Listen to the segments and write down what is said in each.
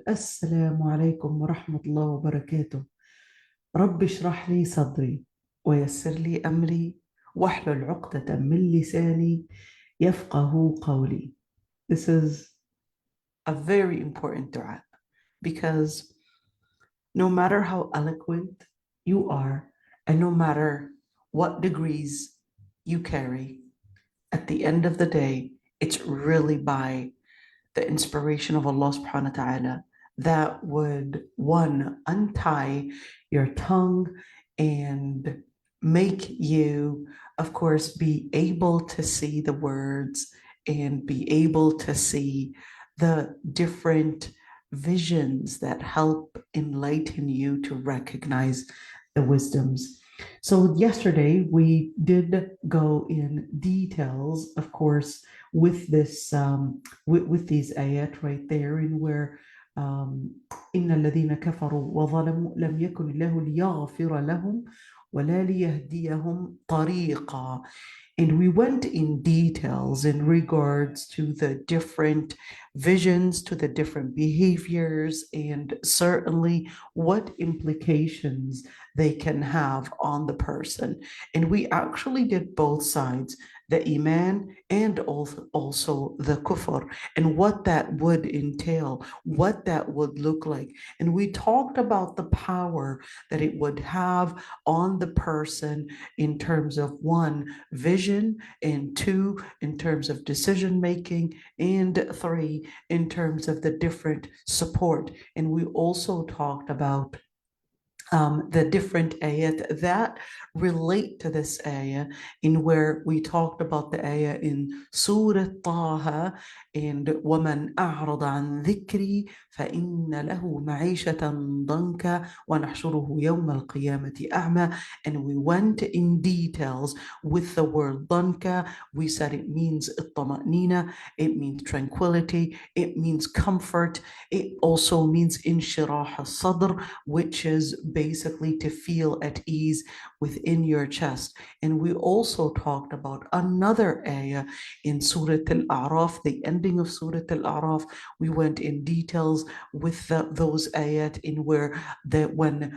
السلام عليكم ورحمة الله وبركاته. رب اشرح لي صدري ويسر لي أمري واحلل عقدة من لساني يفقه قولي. This is a very important dua because no matter how eloquent you are and no matter what degrees you carry, at the end of the day, it's really by the inspiration of Allah subhanahu wa ta'ala that would, one, untie your tongue and make you, of course, be able to see the words and be able to see the different visions that help enlighten you to recognize the wisdoms. So yesterday we did go in details, of course, with this with these ayat right there, in where إن الذين كفروا وظلموا لم يكن الله ليغفر لهم ولا ليهديهم طريقا. And we went in details in regards to the different visions, to the different behaviors, and certainly what implications they can have on the person. And we actually did both sides, the iman and also the kufr, and what that would entail, what that would look like. And we talked about the power that it would have on the person in terms of, one, vision, and two, in terms of decision making, and three, in terms of the different support. And we also talked about the different ayat that relate to this ayah, in where we talked about the ayah in Surah Taha, and وَمَنْ أَعْرَضَ عَنْ ذِكْرِي فَإِنَّ لَهُ مَعِيشَةً ضَنْكَ وَنَحْشُرُهُ يَوْمَ الْقِيَامَةِ أَعْمَى. And we went in details with the word ضَنْكَ. We said it means الطمأنينة, it means tranquility, it means comfort, it also means انشراح الصدر, which is basically to feel at ease within your chest. And we also talked about another ayah in Surah Al-A'raf, the ending of Surah Al-A'raf. We went in details with those ayat in where when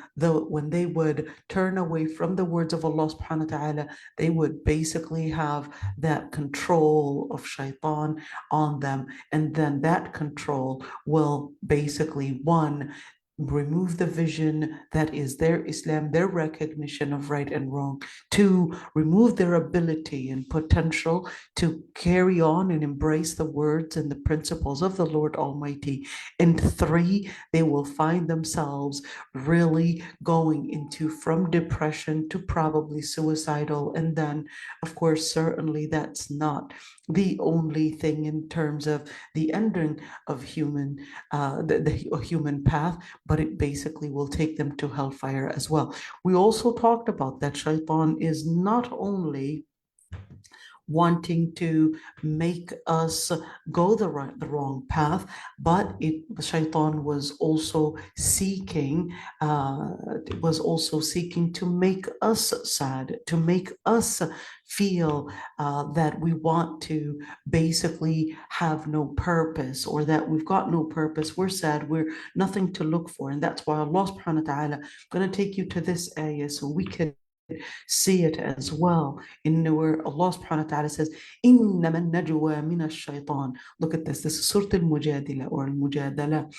they would turn away from the words of Allah subhanahu wa ta'ala, they would basically have that control of shaitan on them. And then that control will basically, one, remove the vision that is their Islam, their recognition of right and wrong, to remove their ability and potential to carry on and embrace the words and the principles of the Lord Almighty. And three, they will find themselves really going into from depression to probably suicidal. And then, of course, certainly that's not the only thing in terms of the ending of the human path, but it basically will take them to hellfire as well. We also talked about that shaitan is not only wanting to make us go the wrong path, but shaitan was also seeking to make us sad, to make us feel that we want to basically have no purpose, or that we've got no purpose, we're sad, we're nothing to look for. And that's why Allah subhanahu wa ta'ala, I'm going to take you to this ayah so we can see it as well, in where Allah subhanahu wa ta'ala says, إِنَّمَا النَّجْوَى مِنَ الشَّيْطَانِ. Look at this is Surah Al-Mujadila or Al-Mujadala.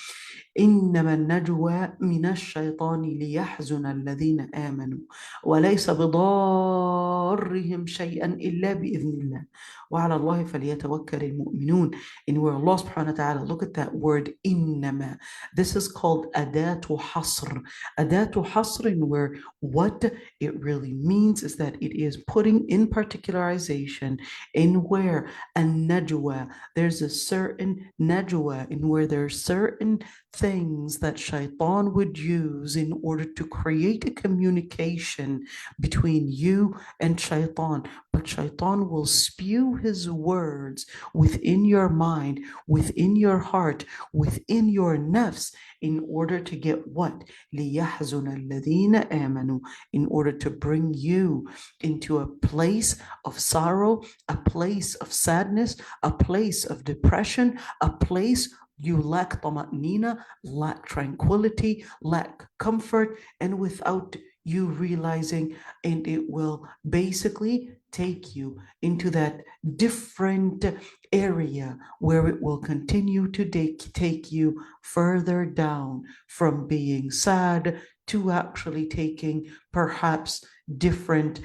إنما النجوى من الشيطان ليحزن الذين آمنوا وليس بضارهم شيئا إلا بإذن الله وعلى الله فليتوكل المؤمنون. In where Allah subhanahu wa ta'ala, look at that word إنما. This is called adatu hasr. Adatu hasr, in where what it really means is that it is putting in particularization, in where a najwa, there's a certain najwa, in where there are certain things that shaitan would use in order to create a communication between you and shaitan. But shaitan will spew his words within your mind, within your heart, within your nafs, in order to get what? لِيَحْزُنَ الَّذِينَ آمَنُوا. In order to bring you into a place of sorrow, a place of sadness, a place of depression, a place you lack طمأنينة, lack tranquility, lack comfort, and without you realizing, and it will basically take you into that different area where it will continue to take you further down from being sad to actually taking perhaps different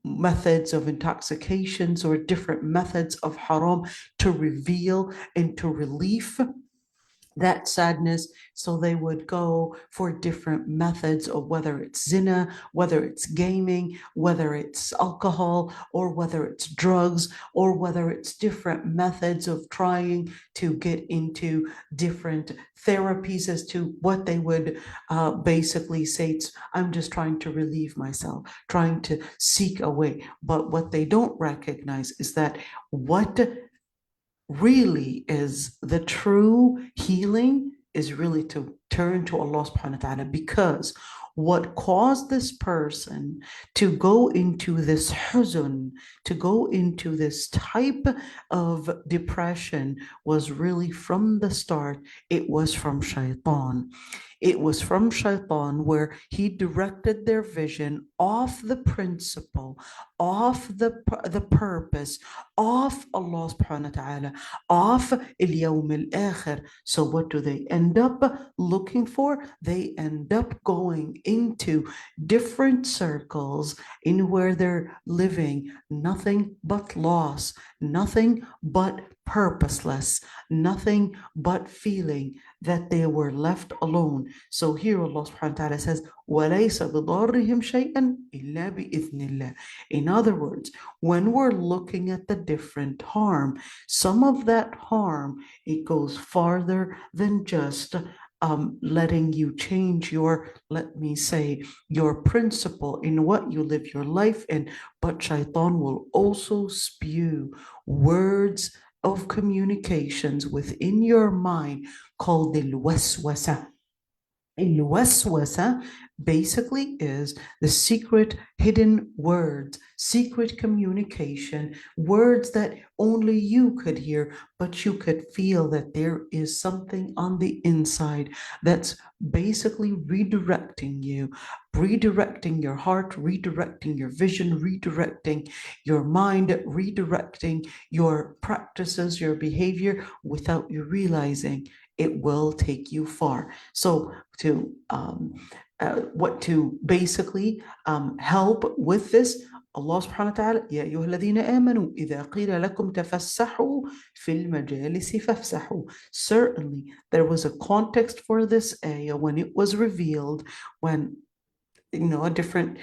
methods of intoxications or different methods of haram to reveal and to relieve that sadness. So they would go for different methods of whether it's zina, whether it's gaming, whether it's alcohol, or whether it's drugs, or whether it's different methods of trying to get into different therapies as to what they would basically say. It's, I'm just trying to relieve myself, trying to seek a way. But what they don't recognize is that what really is the true healing is really to turn to Allah subhanahu wa ta'ala, because what caused this person to go into this huzn, to go into this type of depression, was really from the start, it was from shaitan. It was from shaitan, where he directed their vision off the principle, off the purpose, off Allah subhanahu wa ta'ala, off al-yawm al-akhir. So what do they end up looking for? They end up going into different circles in where they're living nothing but loss, nothing but purposeless, nothing but feeling that they were left alone. So here Allah subhanahu wa ta'ala says, وَلَيْسَ بِضَارِّهِمْ شَيْئًا إِلَّا بِإِذْنِ اللَّهِ. In other words, when we're looking at the different harm, some of that harm, it goes farther than just letting you change your, let me say, your principle in what you live your life in. But shaitan will also spew words of communications within your mind called al-waswasa. Al-waswasa basically is the secret hidden words, secret communication, words that only you could hear, but you could feel that there is something on the inside that's basically redirecting you, redirecting your heart, redirecting your vision, redirecting your mind, redirecting your practices, your behavior without you realizing. It will take you far. So to basically help with this, Allah subhanahu wa ta'ala, يا أيها الذين آمنوا إذا قيل لكم تفسحوا في المجالس فافسحوا. Certainly, there was a context for this ayah when it was revealed, when a different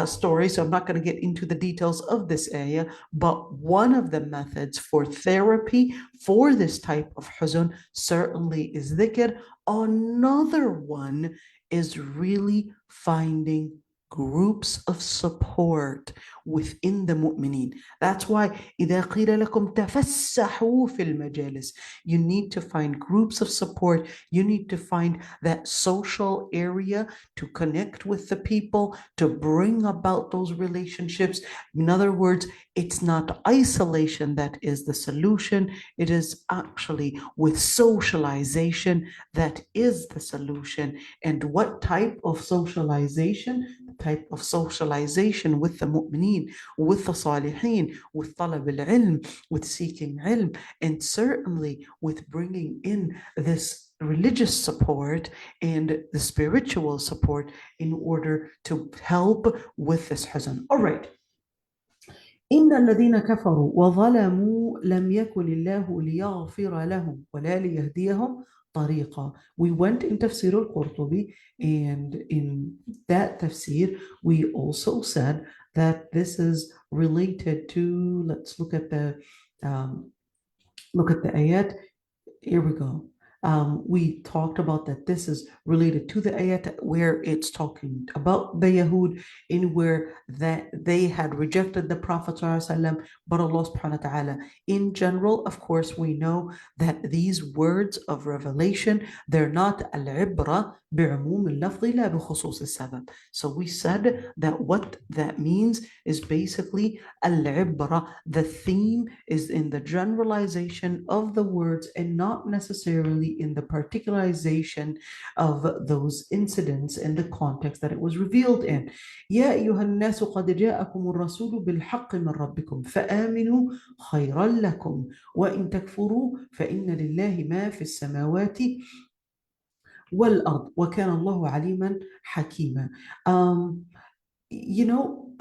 story. So I'm not going to get into the details of this ayah, but one of the methods for therapy for this type of huzn certainly is dhikr. Another one is really finding groups of support within the mu'mineen. That's why إذا قيل لكم تفسحوا في المجالس, you need to find groups of support. You need to find that social area to connect with the people, to bring about those relationships. In other words, it's not isolation that is the solution. It is actually with socialization that is the solution. And what type of socialization? The type of socialization with the mu'mineen, with the salihin, with talab al-ilm, with seeking ilm, and certainly with bringing in this religious support and the spiritual support in order to help with this huzn. All right. إن الذين كفروا وظلموا لم يكن الله ليغفر لهم ولا ليهديهم طريقا. We went in tafsir al-Qurtubi, and in that tafsir we also said that this is related to, let's look at the ayat. Here we go. We talked about that this is related to the ayat where it's talking about the Yahud, in where that they had rejected the Prophet ﷺ, but Allah subhanahu wa ta'ala. In general, of course, we know that these words of revelation, they're not al-ibra bi'umum al-lafzi la bi khusus al-sabab. So we said that what that means is basically al-ibra, the theme is in the generalization of the words and not necessarily in the particularization of those incidents in the context that it was revealed in. يا أيها الناس قد جاءكم الرسول بالحق من ربكم فآمنوا خيرا لكم وإن تكفروا فإن لله ما في السماوات والأرض وكان الله عليما حكيما. You know,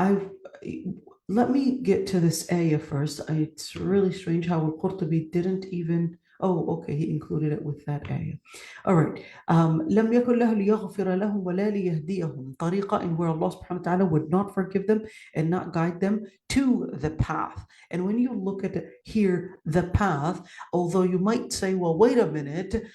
let me get to this ayah first. It's really strange how al-Qurtubi didn't even, okay, he included it with that ayah. All right. لم يكن له ليغفر لهم ولا ليهديهم طريقة, in where Allah subhanahu wa ta'ala would not forgive them and not guide them to the path. And when you look at here, the path, although you might say, well, wait a minute,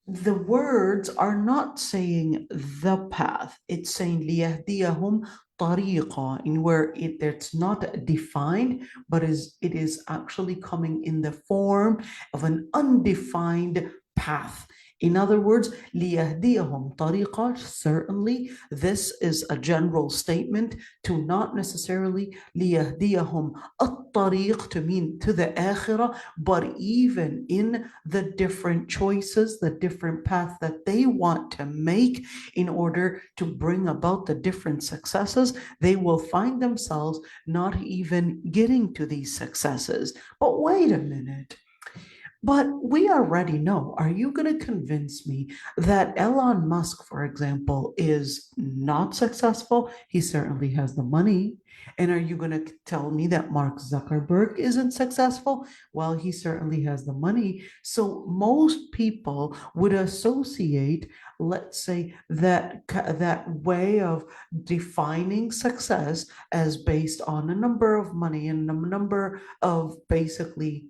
the words are not saying the path. It's saying ليهديهم طريقة, in where it's not defined, but it is actually coming in the form of an undefined path. In other words, ليهديهم طريقة, certainly this is a general statement to not necessarily ليهديهم الطريق to mean to the akhirah, but even in the different choices, the different paths that they want to make in order to bring about the different successes, they will find themselves not even getting to these successes. But wait a minute. But we already know. Are you going to convince me that Elon Musk, for example, is not successful? He certainly has the money. And are you going to tell me that Mark Zuckerberg isn't successful? Well, he certainly has the money. So most people would associate, let's say, that way of defining success as based on a number of money and a number of basically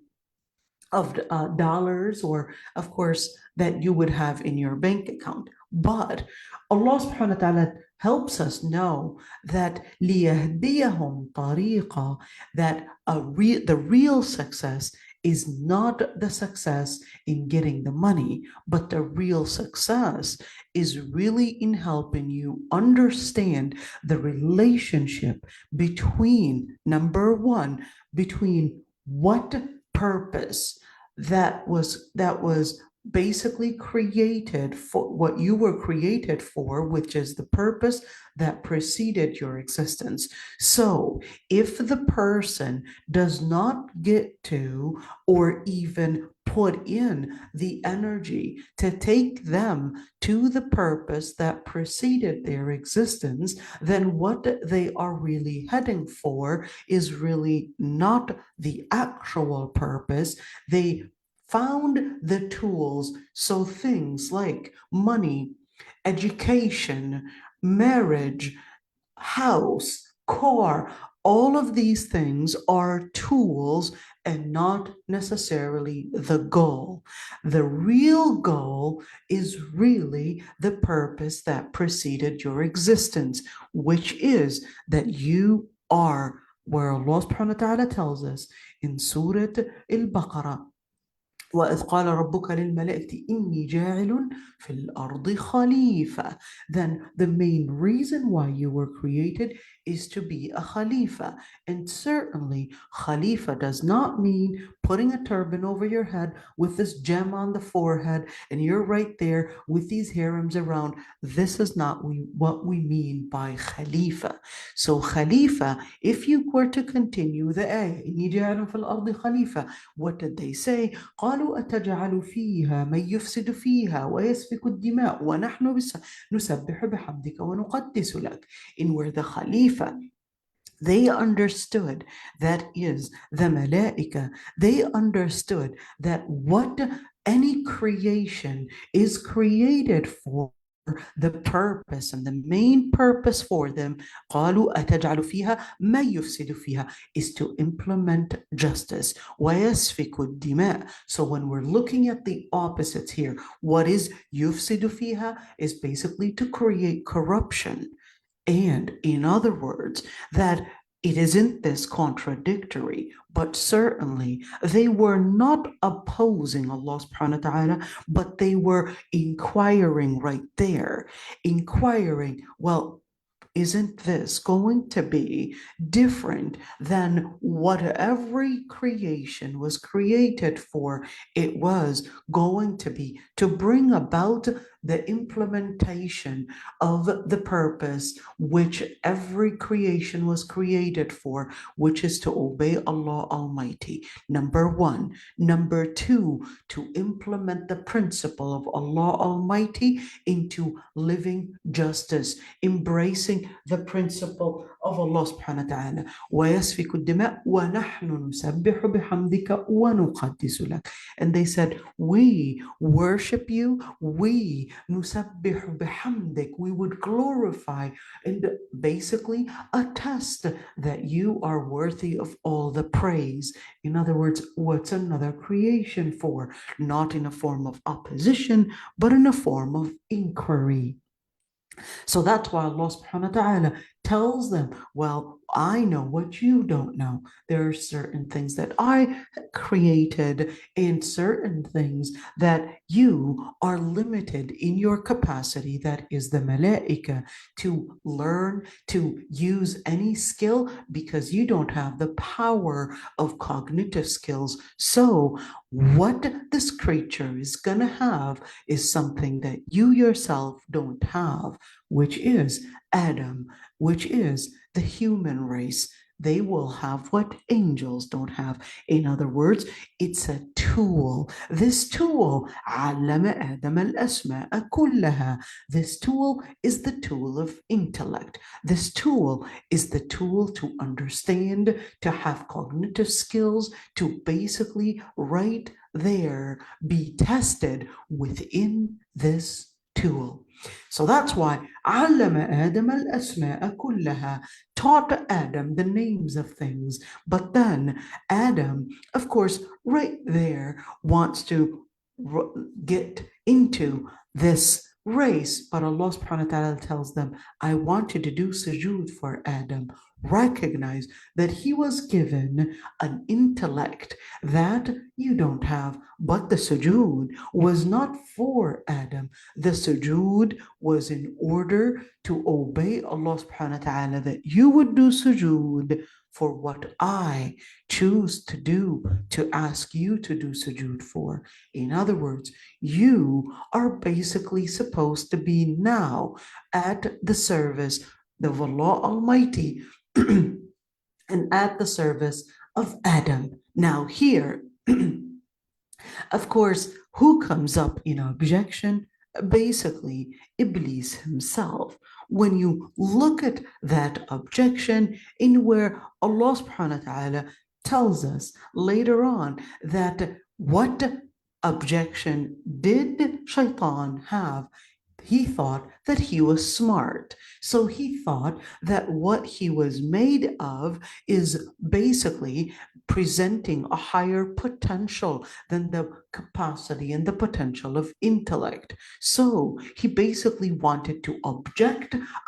of dollars, or of course that you would have in your bank account. But Allah subhanahu wa ta'ala helps us know that لِيَهْدِيَهُمْ طَرِيقًا, that the real success is not the success in getting the money, but the real success is really in helping you understand the relationship between, number one, between what purpose that was basically created for, what you were created for, which is the purpose that preceded your existence. So if the person does not get to or even put in the energy to take them to the purpose that preceded their existence, then what they are really heading for is really not the actual purpose. They found the tools, so things like money, education, marriage, house, car, all of these things are tools and not necessarily the goal. The real goal is really the purpose that preceded your existence, which is that you are where Allah subhanahu wa ta'ala tells us in Surah al-Baqarah, وَإِذْ قَالَ رَبُّكَ لِلْمَلَائِكَةِ إِنِّي جَاعِلٌ فِي الْأَرْضِ خَلِيفَةً. Then the main reason why you were created is to be a Khalifa. And certainly, Khalifa does not mean putting a turban over your head with this gem on the forehead and you're right there with these harems around. This is not what we mean by Khalifa. So Khalifa, if you were to continue the ayah, إِنِّي جَاعِلٌ فِي الْأَرْضِ خَلِيفَةً, what did they say? قالوا أتجعل فيها من يفسد فيها ويسفك الدماء ونحن نسبح بحمدك ونقدس لك. In where the Khalifa, they understood, that is the malaika, they understood that what any creation is created for the purpose and the main purpose for them, قالوا أتجعل فيها ما يفسد فيها, is to implement justice. ويسفك الدماء. So when we're looking at the opposites here, what is يفسد فيها is basically to create corruption. And in other words, that it isn't this contradictory, but certainly they were not opposing Allah subhanahu wa ta'ala, but they were inquiring right there, inquiring, well, isn't this going to be different than what every creation was created for? It was going to be to bring about the implementation of the purpose which every creation was created for, which is to obey Allah Almighty. Number one. Number two, to implement the principle of Allah Almighty into living justice, embracing the principle of Allah subhanahu wa ta'ala. وَيَسْفِكُ الدِّمَاء وَنَحْنُ نُسَبِّحُ بِحَمْدِكَ وَنُقَدِّسُ لَكَ. And they said, we worship you, we نُسَبِّحُ بِحَمْدِكَ, we would glorify and basically attest that you are worthy of all the praise. In other words, what's another creation for? Not in a form of opposition, but in a form of inquiry. So that's why Allah subhanahu wa ta'ala tells them, well, I know what you don't know. There are certain things that I created and certain things that you are limited in your capacity, that is the malaika, to learn, to use any skill, because you don't have the power of cognitive skills. So what this creature is going to have is something that you yourself don't have, which is Adam, which is the human race. They will have what angels don't have. In other words, it's a tool. This tool, علم آدم الأسماء كلها. This tool is the tool of intellect. This tool is the tool to understand, to have cognitive skills, to basically right there be tested within this tool. So that's why علم آدم الأسماء كلها, taught Adam the names of things. But then Adam, of course, right there wants to get into this race, but Allah subhanahu wa ta'ala tells them, I want you to do sujood for Adam. Recognize that he was given an intellect that you don't have, but the sujood was not for Adam. The sujood was in order to obey Allah subhanahu wa ta'ala, that you would do sujood for what I choose to do, to ask you to do sujood for. In other words, you are basically supposed to be now at the service of Allah Almighty and at the service of Adam. Now here, of course, who comes up in objection? Basically, Iblis himself. When you look at that objection, in where Allah subhanahu wa ta'ala tells us later on that what objection did Shaitan have? He thought that he was smart. So he thought that what he was made of is basically presenting a higher potential than the capacity and the potential of intellect. So he basically wanted to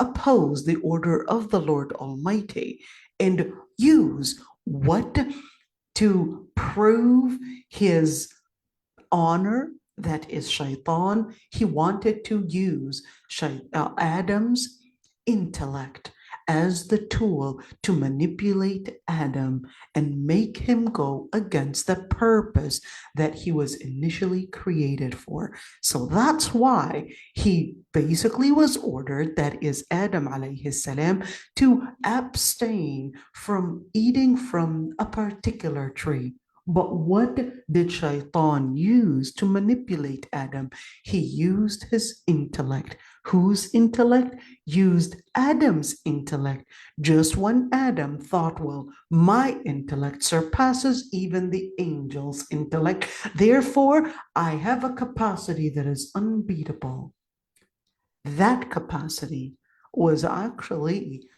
oppose the order of the Lord Almighty, and use what to prove his honor, that is Shaitan. He wanted to use Adam's intellect as the tool to manipulate Adam and make him go against the purpose that he was initially created for. So that's why he basically was ordered, that is Adam alayhi salam, to abstain from eating from a particular tree. But what did Shaitan use to manipulate Adam? He used his intellect. Whose intellect? Used Adam's intellect. Just when Adam thought, well, my intellect surpasses even the angel's intellect, therefore I have a capacity that is unbeatable. that capacity was actually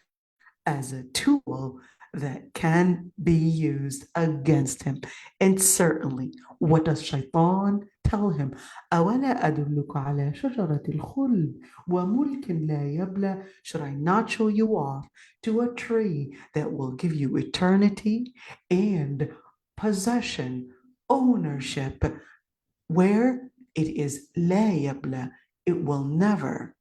as a tool that can be used against him. And certainly, what does Shaitan tell him? أَوَلَا أَدُلُّكَ عَلَى شَجَرَةِ الْخُلْدِ وَمُلْكٍ لَا يَبْلَى. Should I not show you off to a tree that will give you eternity and possession, ownership, where it is لا يبلى, it will never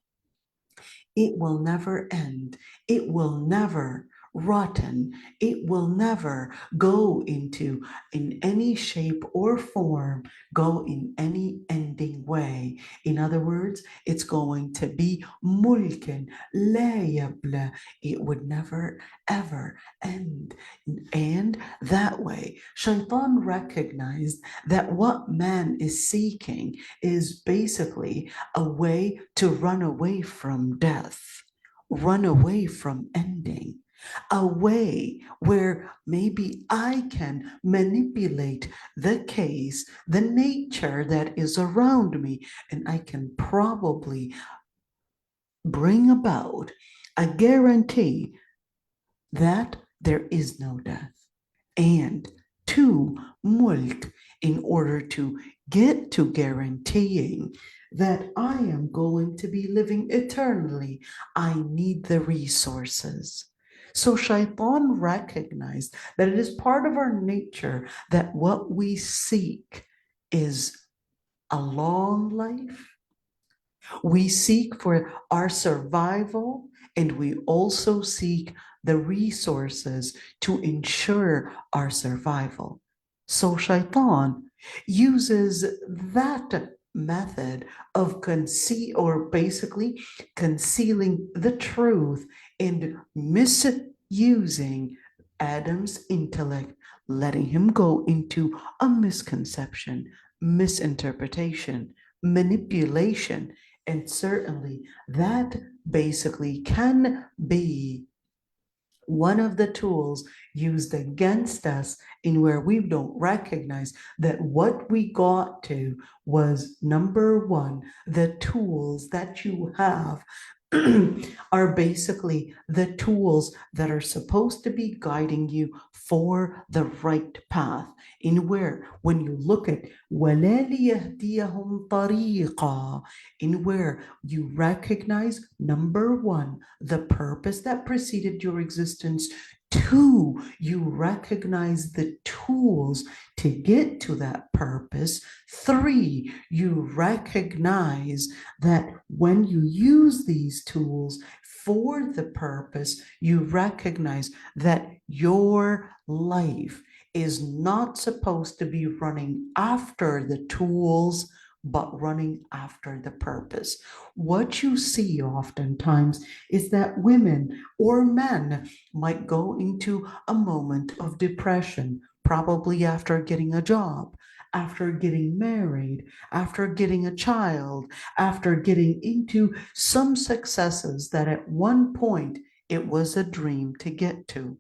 end. It will never rotten. It will never go into, in any shape or form, go in any ending way. In other words, it's going to be mulkin la yabla. It would never ever end. And that way, Shaitan recognized that what man is seeking is basically a way to run away from death, run away from ending, a way where maybe I can manipulate the case, the nature that is around me, and I can probably bring about a guarantee that there is no death. And two, mulk, in order to get to guaranteeing that I am going to be living eternally, I need the resources. So Shaitan recognized that it is part of our nature that what we seek is a long life. We seek for our survival, and we also seek the resources to ensure our survival. So Shaitan uses that method of basically concealing the truth and misusing Adam's intellect, letting him go into a misconception, misinterpretation, manipulation. And certainly that basically can be one of the tools used against us, in where we don't recognize that what we got to was, number one, the tools that you have are basically the tools that are supposed to be guiding you for the right path. In where, when you look at وَلَا لِيَهْدِيَهُمْ طَرِيقًا, in where you recognize, number one, the purpose that preceded your existence. Two, you recognize the tools to get to that purpose. Three, you recognize that when you use these tools for the purpose, you recognize that your life is not supposed to be running after the tools, but running after the purpose. What you see oftentimes is that women or men might go into a moment of depression, probably after getting a job, after getting married, after getting a child, after getting into some successes that at one point it was a dream to get to.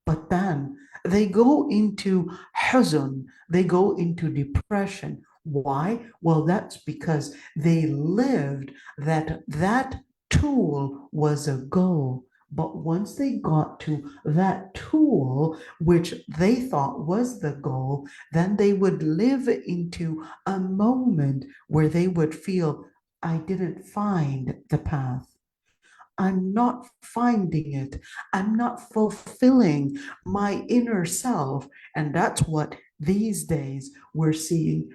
But then they go into huzn, they go into depression. Why? Well, that's because they lived that tool was a goal. But once they got to that tool, which they thought was the goal, then they would live into a moment where they would feel, I didn't find the path. I'm not finding it. I'm not fulfilling my inner self. And that's what these days we're seeing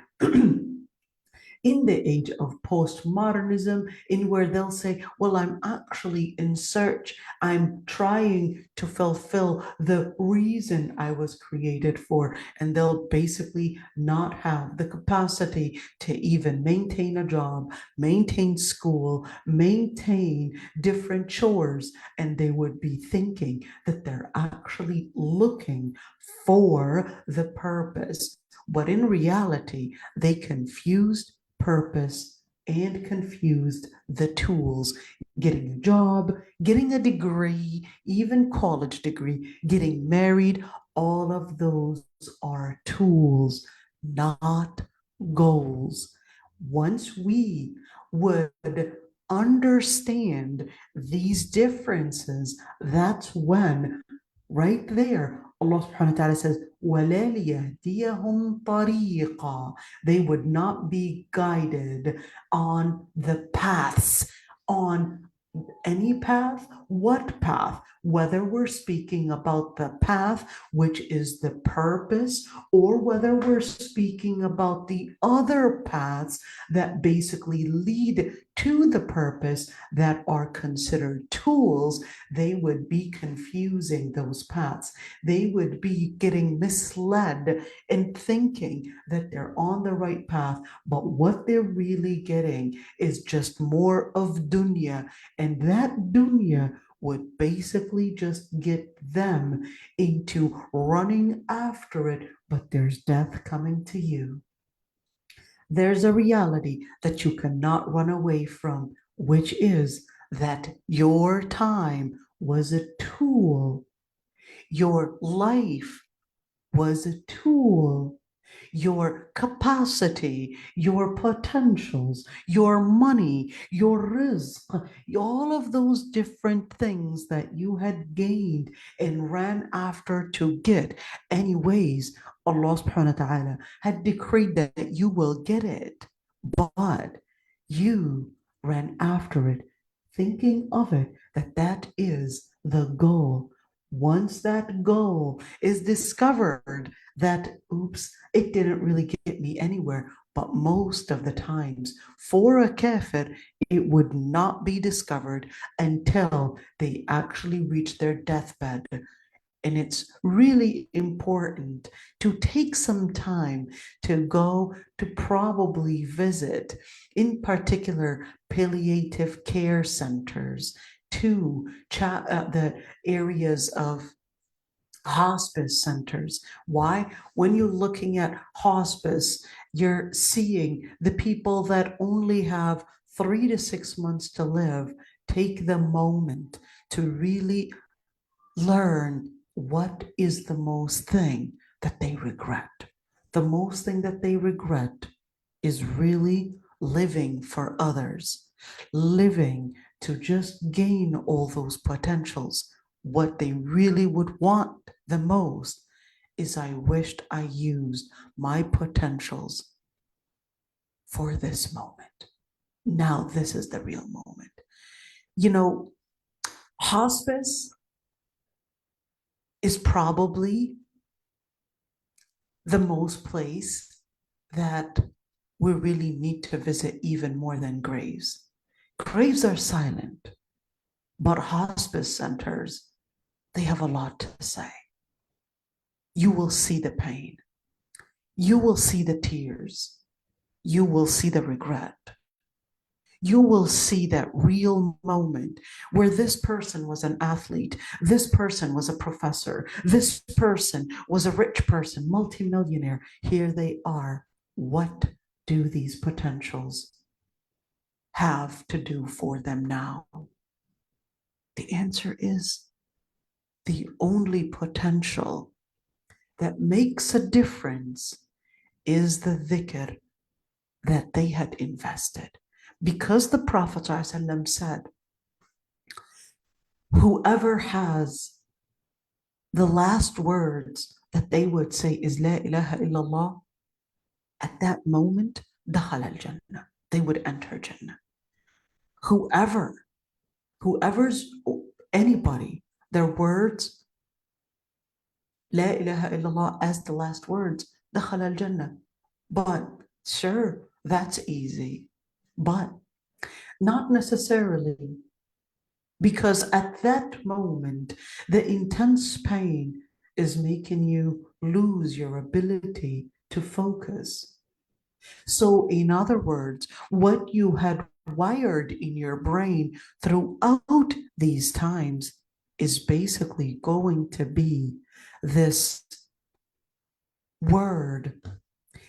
in the age of postmodernism, in where they'll say, well, I'm actually in search, I'm trying to fulfill the reason I was created for, and they'll basically not have the capacity to even maintain a job, maintain school, maintain different chores, and they would be thinking that they're actually looking for the purpose. But in reality, they confused purpose and confused the tools. Getting a job, getting a degree, even college degree, getting married, all of those are tools, not goals. Once we would understand these differences, that's when right there Allah subhanahu wa ta'ala says, وَلَا لِيَهْدِيَهُمْ طَرِيقًا. They would not be guided on the paths, on any path. What path? Whether we're speaking about the path, which is the purpose, or whether we're speaking about the other paths that basically lead to the purpose that are considered tools, they would be confusing those paths. They would be getting misled and thinking that they're on the right path, but what they're really getting is just more of dunya, and that dunya would basically just get them into running after it, but there's death coming to you. There's a reality that you cannot run away from, which is that your time was a tool. Your life was a tool. Your capacity, your potentials, your money, your rizq, all of those different things that you had gained and ran after to get. Anyways, Allah subhanahu wa ta'ala had decreed that you will get it, but you ran after it, thinking of it that is the goal. Once that goal is discovered, that, oops, it didn't really get me anywhere. But most of the times, for a kafir, it would not be discovered until they actually reach their deathbed. And it's really important to take some time to go to probably visit, in particular, palliative care centers, to the areas of hospice centers. Why? When you're looking at hospice, you're seeing the people that only have 3 to 6 months to live. Take the moment to really learn what is the most thing that they regret. The most thing that they regret is really living for others, living to just gain all those potentials. What they really would want the most is, I wished I used my potentials for this moment. Now this is the real moment. You know, hospice is probably the most place that we really need to visit even more than graves. Graves are silent, but hospice centers, they have a lot to say. You will see the pain. You will see the tears. You will see the regret. You will see that real moment where this person was an athlete, this person was a professor, this person was a rich person, multimillionaire. Here they are. What do these potentials have to do for them now? The answer is the only potential that makes a difference is the dhikr that they had invested. Because the Prophet ﷺ said, whoever has the last words that they would say is La ilaha illallah, at that moment, dakhala al-Jannah, they would enter Jannah. Whoever's, anybody, their words, La ilaha illallah as the last words, dakhala al-Jannah. But sure, that's easy. But not necessarily, because at that moment, the intense pain is making you lose your ability to focus. So in other words, what you had wired in your brain throughout these times is basically going to be this word,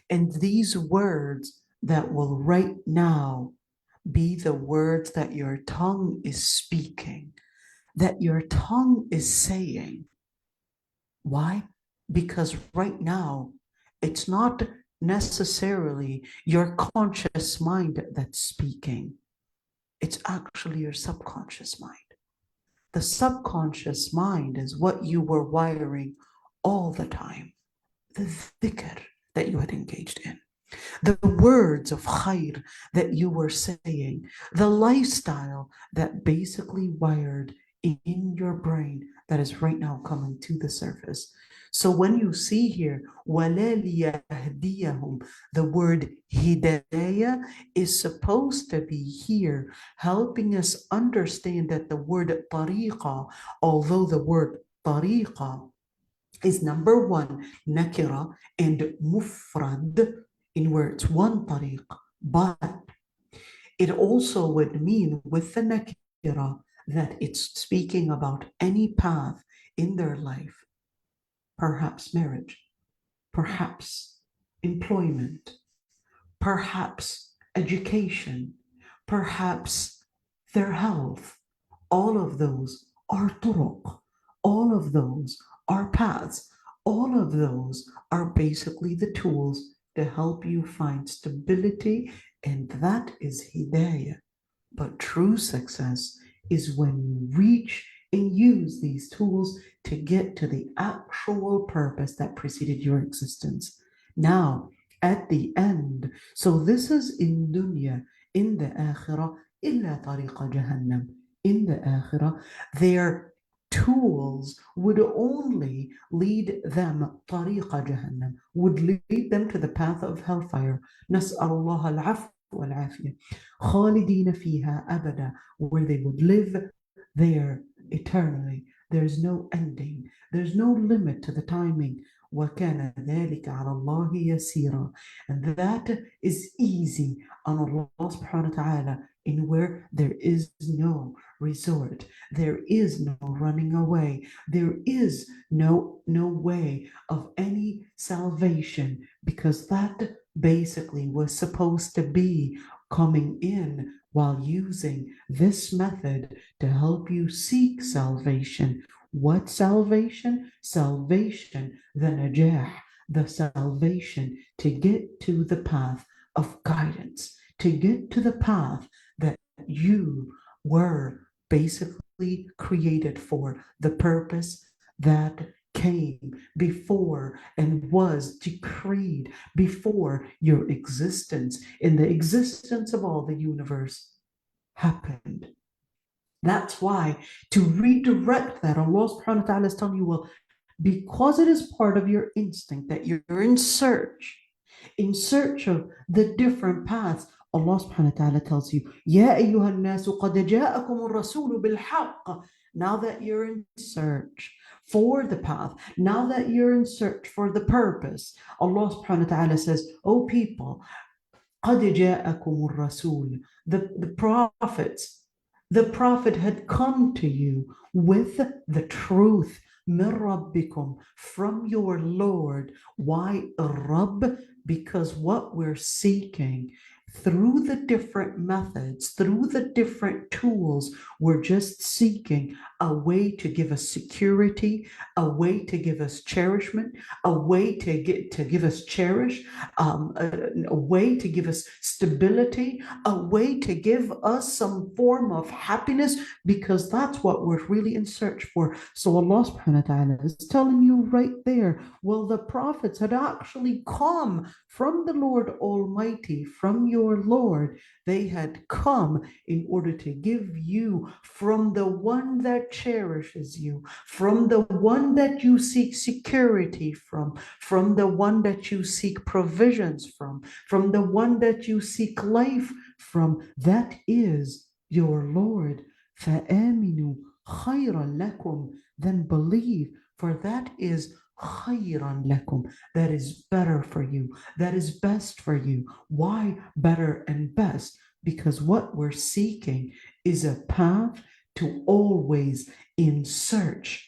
and these words that will right now be the words that your tongue is speaking, that your tongue is saying. Why? Because right now, it's not necessarily your conscious mind that's speaking. It's actually your subconscious mind. The subconscious mind is what you were wiring all the time. The dhikr that you had engaged in, the words of khair that you were saying, the lifestyle that basically wired in your brain that is right now coming to the surface. So when you see here, وَلَا لِيَهْدِيَهُمْ, the word hidayah is supposed to be here, helping us understand that the word tariqa, although the word tariqa is number one, nakira, and mufrad, in words, one tariq, but it also would mean with the nakira that it's speaking about any path in their life, perhaps marriage, perhaps employment, perhaps education, perhaps their health. All of those are turuq. All of those are paths. All of those are basically the tools to help you find stability, and that is hidayah. But true success is when you reach and use these tools to get to the actual purpose that preceded your existence. Now, at the end, so this is in dunya, in the akhirah, illa tariqa jahannam. In the akhirah, their tools would only lead them tariqa jahannam, would lead them to the path of hellfire. Nas'alullah al-afw wal-afiyah. Khalidina fiha abada, where they would live there eternally. There's no ending. There's no limit to the timing. وَكَانَ ذَلِكَ عَلَى اللَّهِ يَسِيرًا. And that is easy on Allah subhanahu wa ta'ala, in where there is no resort. There is no running away. There is no way of any salvation, because that basically was supposed to be coming in while using this method to help you seek salvation. What salvation? Salvation, the najah, the salvation to get to the path of guidance, to get to the path that you were basically created for, the purpose that came before and was decreed before your existence, in the existence of all the universe happened. That's why to redirect that, Allah subhanahu wa ta'ala is telling you, well, because it is part of your instinct that you're in search of the different paths, Allah subhanahu wa ta'ala tells you, Ya ayyuhan nasu qad ja'akum ar-rasulu bil-haqq. Now that you're in search for the path, now that you're in search for the purpose, Allah subhanahu wa ta'ala says, oh people, qad ja'akum ar-rasul. The prophets, the prophet had come to you with the truth, min rabbikum, from your Lord. Why Rabb? Because what we're seeking through the different methods, through the different tools, we're just seeking a way to give us security, a way to give us cherishment, a way to give us cherish, a way to give us stability, a way to give us some form of happiness, because that's what we're really in search for. So Allah subhanahu wa ta'ala is telling you right there, well, the prophets had actually come from the Lord Almighty, from your Lord. They had come in order to give you from the one that cherishes you, from the one that you seek security from the one that you seek provisions from the one that you seek life from. That is your Lord. فَآمِنُوا خَيْرًا لَكُمْ. Then believe, for that is خَيْرًا لَكُمْ. That is better for you. That is best for you. Why better and best? Because what we're seeking is a path to always in search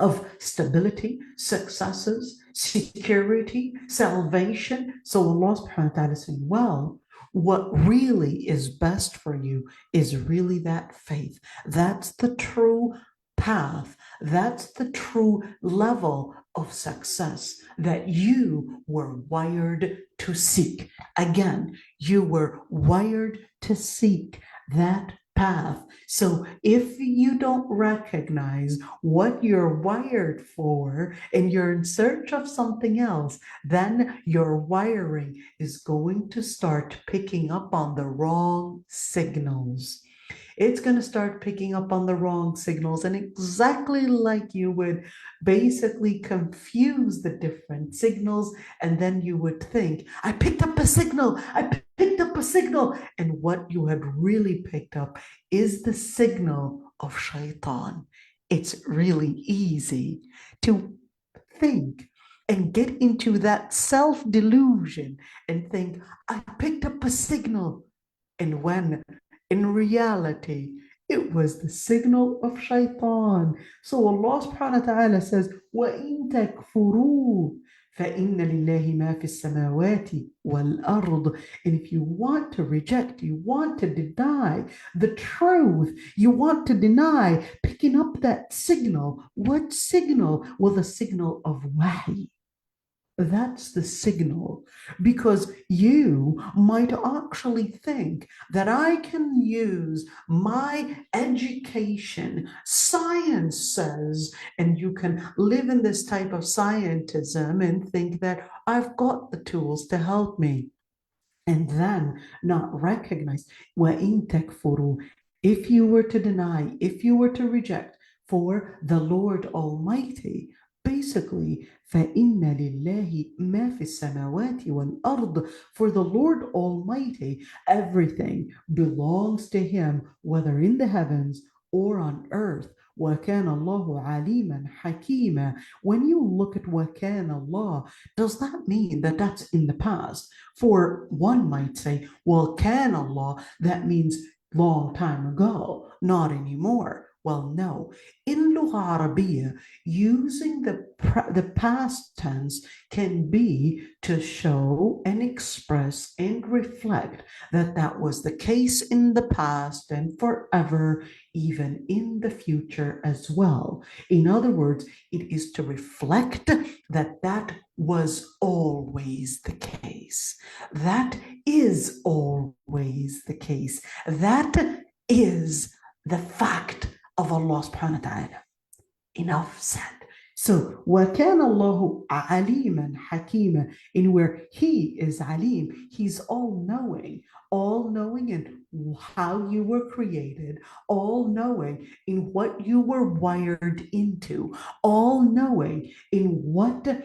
of stability, successes, security, salvation. So Allah subhanahu wa ta'ala is saying, well, what really is best for you is really that faith. That's the true path. That's the true level of success that you were wired to seek. Again, you were wired to seek that path. So if you don't recognize what you're wired for and you're in search of something else, then your wiring is going to start picking up on the wrong signals. It's going to start picking up on the wrong signals. And exactly like you would basically confuse the different signals, and then you would think, I picked up a signal, I picked up a signal. And what you had really picked up is the signal of shaitan. It's really easy to think and get into that self-delusion and think, I picked up a signal. And when in reality, it was the signal of shaitan. So Allah subhanahu wa ta'ala says, وَإِن تَكْفُرُوا فَإِنَّ لِلَّهِ مَا فِي السَّمَاوَاتِ وَالْأَرْضِ. And if you want to reject, you want to deny the truth, you want to deny picking up that signal. What signal? Well, the signal of wahi. That's the signal, because you might actually think that I can use my education, science says, and you can live in this type of scientism and think that I've got the tools to help me, and then not recognize وَإِن تَكْفُرُوا. If you were to deny, if you were to reject for the Lord Almighty, basically, فَإِنَّ لِلَّهِ مَا فِي السَّمَاوَاتِ وَالْأَرْضِ. For the Lord Almighty, everything belongs to Him, whether in the heavens or on earth. وَكَانَ اللَّهُ عَلِيمًا حَكِيمًا. When you look at وَكَانَ اللَّهُ, does that mean that that's in the past? For one might say, well, can Allah, that means long time ago, not anymore. Well, no. In Lugha Arabiya, using the past tense can be to show and express and reflect that that was the case in the past and forever, even in the future as well. In other words, it is to reflect that that was always the case. That is always the case. That is the fact of Allah subhanahu wa ta'ala. Enough said. So, وَكَانَ اللَّهُ عَلِيمًا حَكِيمًا, in where He is Alim, He's all-knowing in how you were created, all-knowing in what you were wired into, all-knowing in what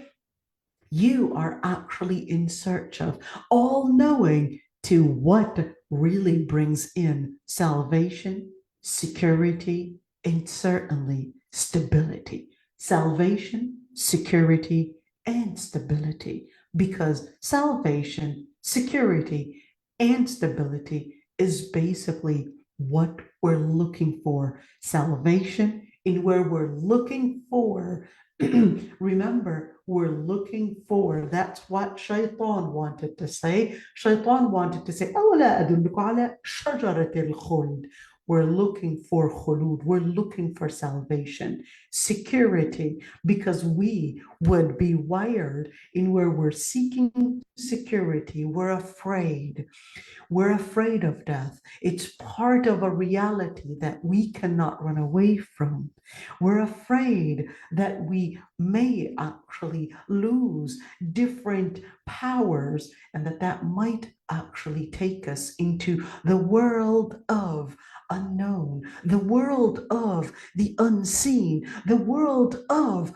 you are actually in search of, all-knowing to what really brings in salvation, security, and certainly stability. Salvation, security, and stability. Because salvation, security, and stability is basically what we're looking for. Salvation, in where we're looking for, remember, we're looking for, that's what Shaitan wanted to say. Shaitan wanted to say, أَوَلَا أَدُلُّكَ عَلَى شَجَرَةِ الْخُلْدِ. We're looking for khulud, we're looking for salvation, security, because we would be wired in where we're seeking security. We're afraid. We're afraid of death. It's part of a reality that we cannot run away from. We're afraid that we may actually lose different powers, and that might actually take us into the world of unknown, the world of the unseen, the world of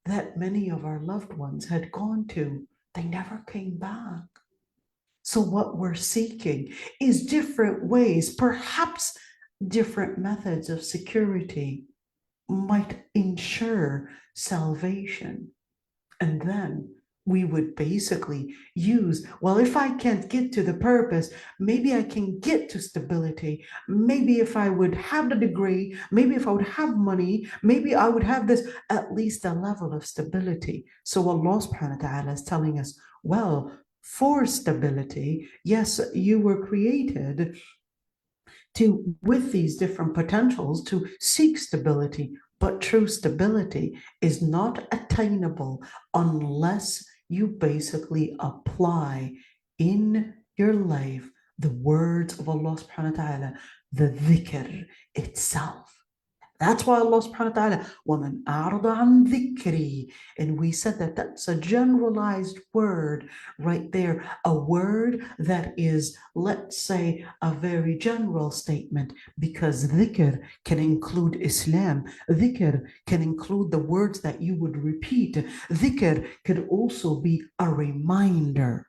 that many of our loved ones had gone to. They never came back. So what we're seeking is different ways, perhaps different methods of security might ensure salvation. And then we would basically use, well, if I can't get to the purpose, maybe I can get to stability. Maybe if I would have the degree, maybe if I would have money, maybe I would have this, at least a level of stability. So Allah subhanahu wa ta'ala is telling us, well, for stability, yes, you were created with these different potentials to seek stability, but true stability is not attainable unless you basically apply in your life the words of Allah subhanahu wa ta'ala, the dhikr itself. That's why Allah subhanahu wa ta'ala, وَمَنْ أَعْرَضَ عَنْ ذِكْرِي. And we said that that's a generalized word right there, a word that is, let's say, a very general statement, because dhikr can include Islam. Dhikr can include the words that you would repeat. Dhikr could also be a reminder.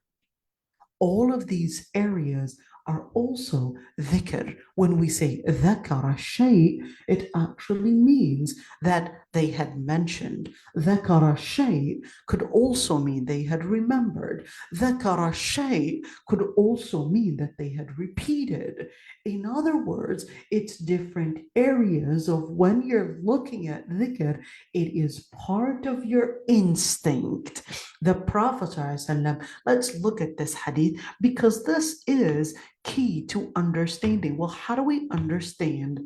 All of these areas are also dhikr. When we say ذكر الشيء, it actually means that they had mentioned. ذكر الشيء could also mean they had remembered. ذكر الشيء could also mean that they had repeated. In other words, it's different areas of when you're looking at dhikr, it is part of your instinct. The Prophet ﷺ, let's look at this hadith because this is key to understanding. Well, how do we understand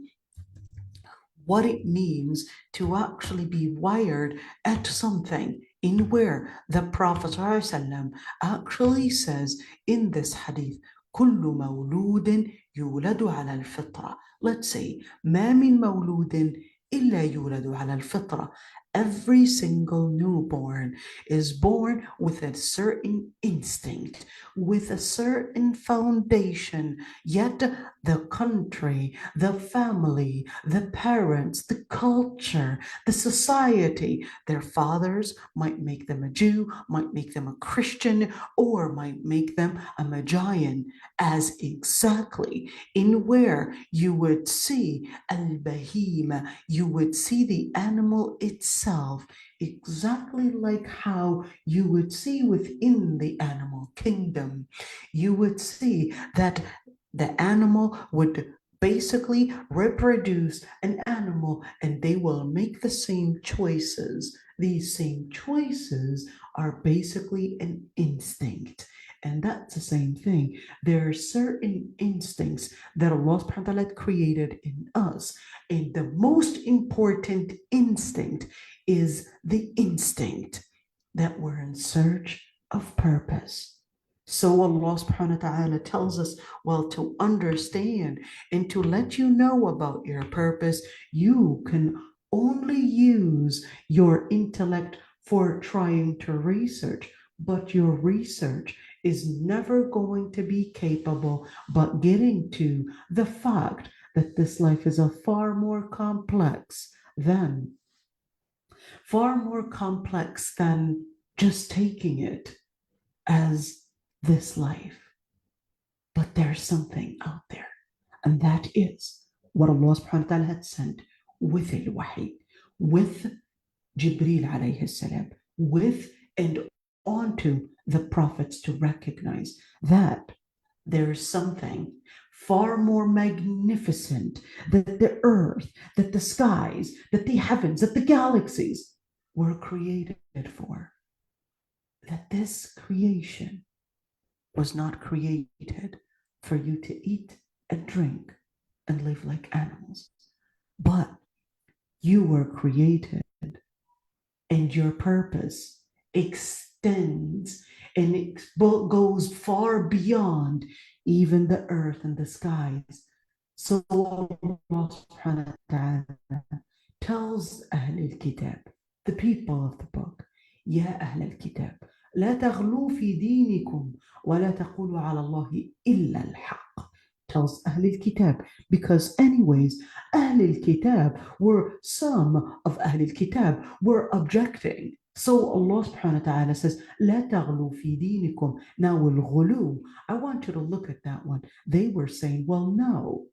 what it means to actually be wired at something? In where the Prophet ﷺ actually says in this hadith, كل مولود يولد على الفطرة. Let's say, ما من مولود إلا يولد على الفطرة. Every single newborn is born with a certain instinct, with a certain foundation, yet the country, the family, the parents, the culture, the society, their fathers might make them a Jew, might make them a Christian, or might make them a Magian, as exactly in where you would see al-bahima, you would see the animal itself, exactly like how you would see within the animal kingdom. You would see that the animal would basically reproduce an animal and they will make the same choices. These same choices are basically an instinct. And that's the same thing. There are certain instincts that Allah subhanahu wa ta'ala created in us. And the most important instinct is the instinct that we're in search of purpose. So Allah subhanahu wa ta'ala tells us, well, to understand and to let you know about your purpose, you can only use your intellect for trying to research, but your research is never going to be capable but getting to the fact that this life is a far more complex than just taking it as this life. But there's something out there, and that is what Allah subhanahu wa ta'ala had sent with al-Wahy, with Jibreel alayhi salam, with and onto the prophets to recognize that there is something far more magnificent that the earth, that the skies, that the heavens, that the galaxies were created for. That this creation was not created for you to eat and drink and live like animals, but you were created and your purpose extends and it goes far beyond even the earth and the skies. So Allah subhanahu wa ta'ala tells Ahl al-Kitab, the people of the book, يا أهل الكتاب لا تغلوا في دينكم ولا تقولوا على الله إلا الحق. Tells Ahl al-Kitab, because anyways, Ahl al-Kitab were, some of Ahl al-Kitab were objecting. So Allah subhanahu wa ta'ala says, لا تغلوا في دينكم. Now al-ghulu, I want you to look at that one. They were saying, well, no.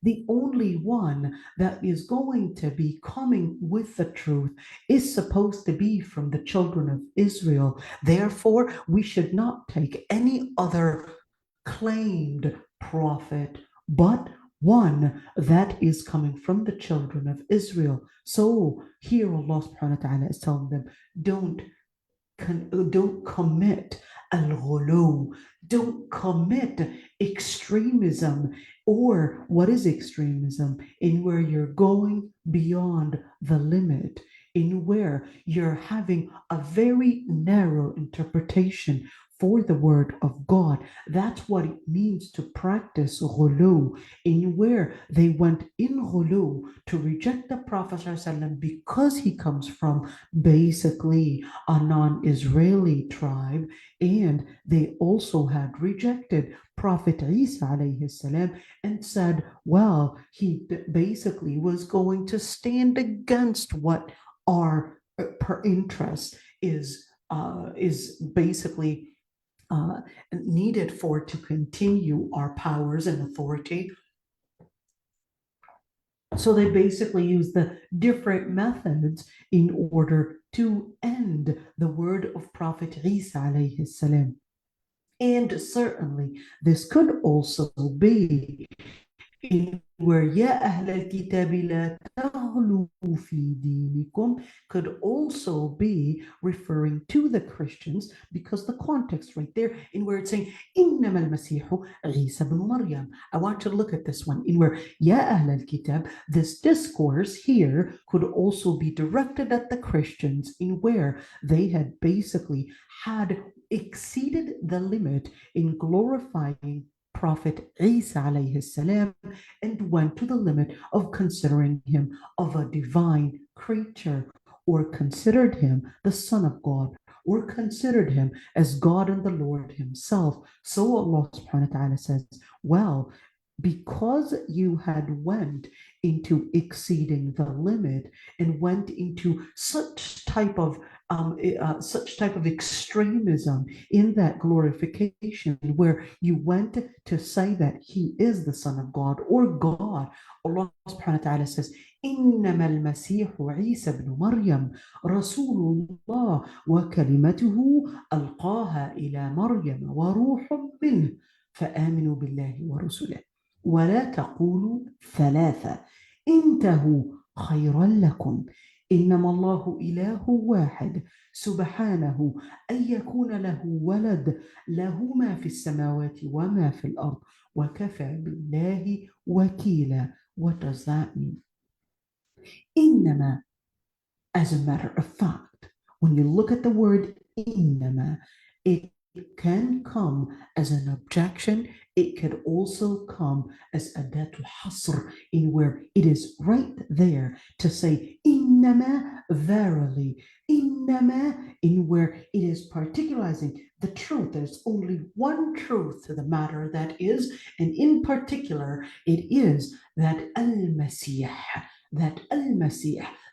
The only one that is going to be coming with the truth is supposed to be from the children of Israel. Therefore, we should not take any other claimed prophet, but one that is coming from the children of Israel. So here Allah subhanahu wa ta'ala is telling them, don't commit al-ghulu, don't commit extremism. Or what is extremism? In where you're going beyond the limit, in where you're having a very narrow interpretation for the word of God. That's what it means to practice ghulu, in where they went in ghulu to reject the Prophet ﷺ because he comes from basically a non-Israeli tribe, and they also had rejected Prophet Isa alayhi salam and said, well, he basically was going to stand against what our interest is basically needed for to continue our powers and authority. So they basically use the different methods in order to end the word of Prophet Isa alayhi salam. And certainly this could also be where يا أهل الكتاب لا تغلوا في دينكم could also be referring to the Christians, because the context right there in where it's saying إنما المسيح عيسى بن مريم. I want you to look at this one in where يا أهل الكتاب, this discourse here could also be directed at the Christians, in where they had basically had exceeded the limit in glorifying Prophet Isa alayhi salam and went to the limit of considering him of a divine creature, or considered him the Son of God, or considered him as God and the Lord himself. So Allah subhanahu wa ta'ala says, well, because you had went into exceeding the limit and went into such type of extremism in that glorification, where you went to say that he is the Son of God or God, Allah subhanahu wa ta'ala says, إنما المسيح عيسى بن مريم رسول الله وكلمته ألقاها إلى مريم وروح منه فآمنوا بالله ورسله ولا تقولوا ثلاثة انتهوا خيرا لكم إنما الله إله واحد سبحانه أن يكون له ولد له ما في السماوات وما في الأرض وكفى بالله وكيلا. What does that mean? إنما, as a matter of fact, when you look at the word إنما, it can come as an objection. It could also come as adatul hasr, in where it is right there to say innama, verily, innama, in where it is particularizing the truth. There's only one truth to the matter, that is, and in particular, it is that al-Masih,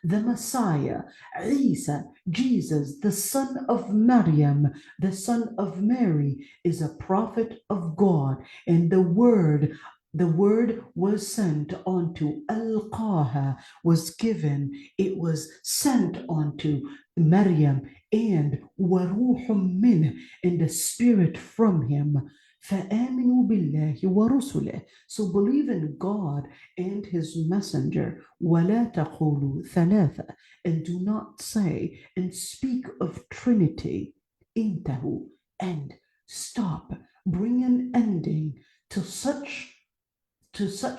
the Messiah, Isa, Jesus, the son of Maryam, the son of Mary, is a prophet of God, and the word was sent onto Alqaha, was given, it was sent onto Maryam, and waruhum minh, and the spirit from him. فآمنوا بالله ورسله. So believe in God and his messenger. ولا تقولوا ثلاثة, and do not say and speak of Trinity. انتهوا, and stop. Bring an ending to such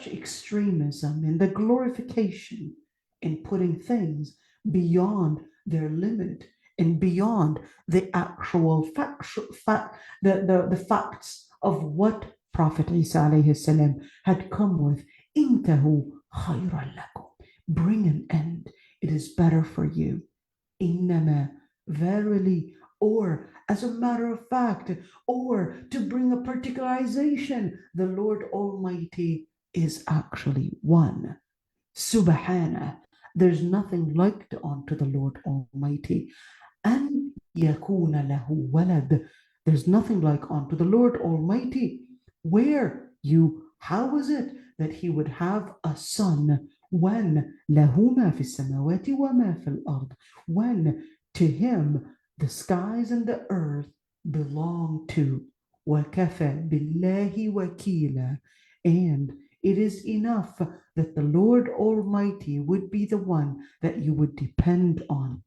extremism and the glorification in putting things beyond their limit and beyond the actual the facts of what Prophet Isa alayhi salam had come with. Intahu khayran lakum. Bring an end. It is better for you. Innama, verily, or as a matter of fact, or to bring a particularization, the Lord Almighty is actually one. Subhanah. There's nothing like unto the Lord Almighty. An yakuna lahu walad. There's nothing like unto the Lord Almighty. How is it that he would have a son when lahu ma fi samawati wa ma fil ard, when to him the skies and the earth belong to. وَكَفَى بِاللَّهِ وَكِيلًا. And it is enough that the Lord Almighty would be the one that you would depend on.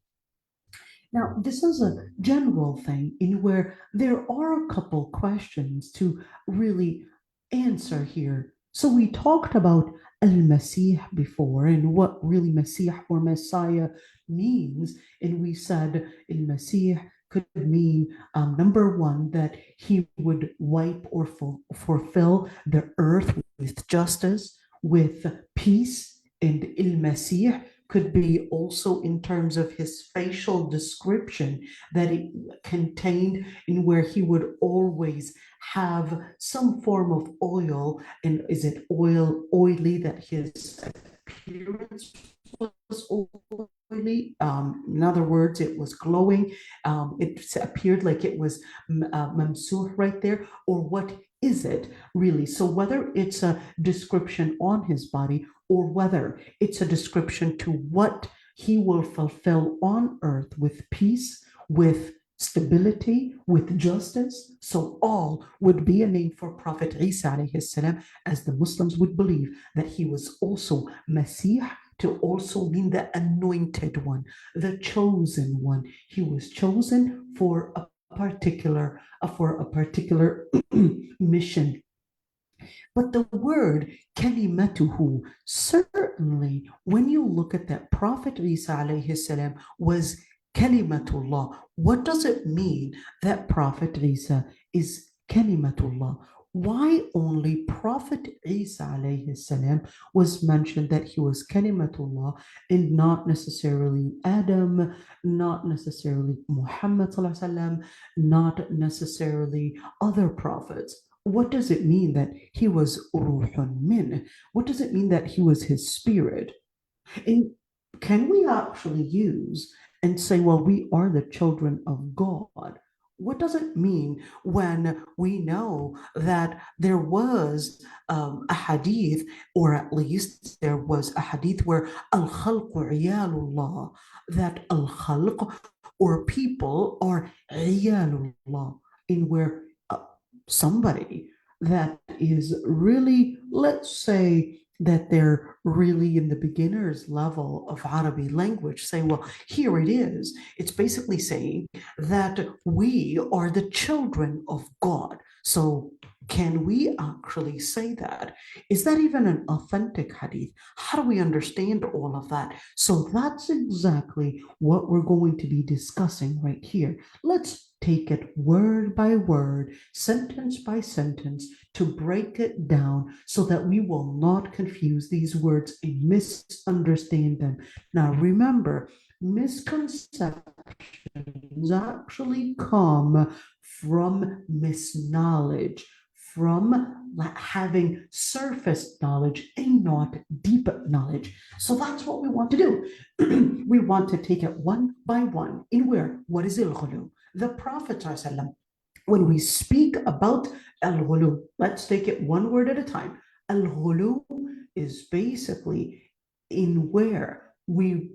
Now, this is a general thing in where there are a couple questions to really answer here. So we talked about al-Masih before and what really Masih or Messiah means. And we said al-Masih could mean, number one, that he would wipe or fulfill the earth with justice, with peace, and il-Masih could be also in terms of his facial description that it contained in where he would always have some form of oil. And is it oily that his appearance was oily? In other words, it was glowing. It appeared like it was mamsuh right there. Or what is it really? So whether it's a description on his body or whether it's a description to what he will fulfill on earth with peace, with stability, with justice. So all would be a name for Prophet Isa alayhi salam, as the Muslims would believe that he was also Masih, to also mean the anointed one, the chosen one. He was chosen for a particular mission. But the word kalimatuhu, certainly when you look at that, Prophet Isa alayhi salam was kalimatullah. What does it mean that Prophet Isa is kalimatullah? Why only Prophet Isa alayhi salam was mentioned that he was kalimatullah and not necessarily Adam, not necessarily Muhammad sallallahu alaihi wasallam, not necessarily other prophets? What does it mean that he was ruhun min? What does it mean that he was his spirit? And can we actually use and say, well, we are the children of God? What does it mean when we know that there was a hadith, or at least there was a hadith where al-khalqu iyalullah, that al-khalq or people are iyalullah, in where somebody that is really, let's say that they're really in the beginner's level of Arabic language, say, well, here it is. It's basically saying that we are the children of God. So can we actually say that? Is that even an authentic hadith? How do we understand all of that? So that's exactly what we're going to be discussing right here. Let's take it word by word, sentence by sentence, to break it down so that we will not confuse these words and misunderstand them. Now, remember, misconceptions actually come from misknowledge, from having surface knowledge and not deep knowledge. So that's what we want to do. We want to take it one by one. In where? What is al-ghulu? The Prophet ﷺ, when we speak about al-ghulu, let's take it one word at a time. Al-ghulu is basically in where we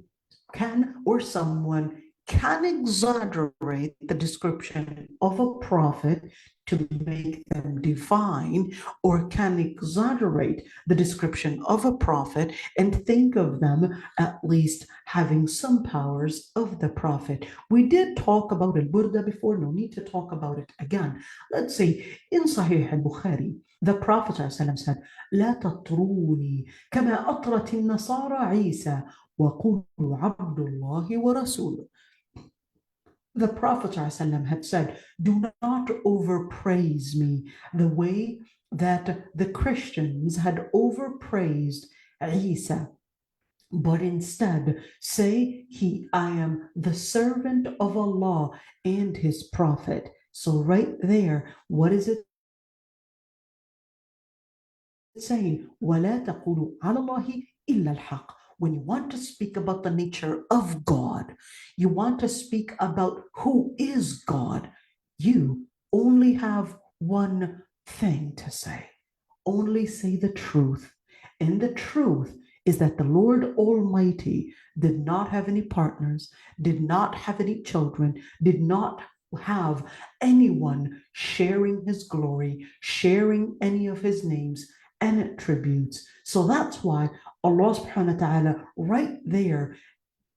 can, or someone can, exaggerate the description of a prophet to make them divine, or can exaggerate the description of a prophet and think of them at least having some powers of the prophet. We did talk about al-Burda before, no need to talk about it again. Let's see, in Sahih al-Bukhari, the Prophet ﷺ said, لا تطروني كما أطرت النصارى عيسى وقولوا عبد الله ورسوله. The Prophet ﷺ had said, do not overpraise me the way that the Christians had overpraised Isa, but instead say, I am the servant of Allah and his prophet. So right there, what is it saying? وَلَا تَقُولُوا عَلَى اللَّهِ إِلَّا الْحَقِّ. When you want to speak about the nature of God, you want to speak about who is God, you only have one thing to say. Only say the truth. And the truth is that the Lord Almighty did not have any partners, did not have any children, did not have anyone sharing his glory, sharing any of his names and attributes. So that's why Allah subhanahu wa ta'ala right there,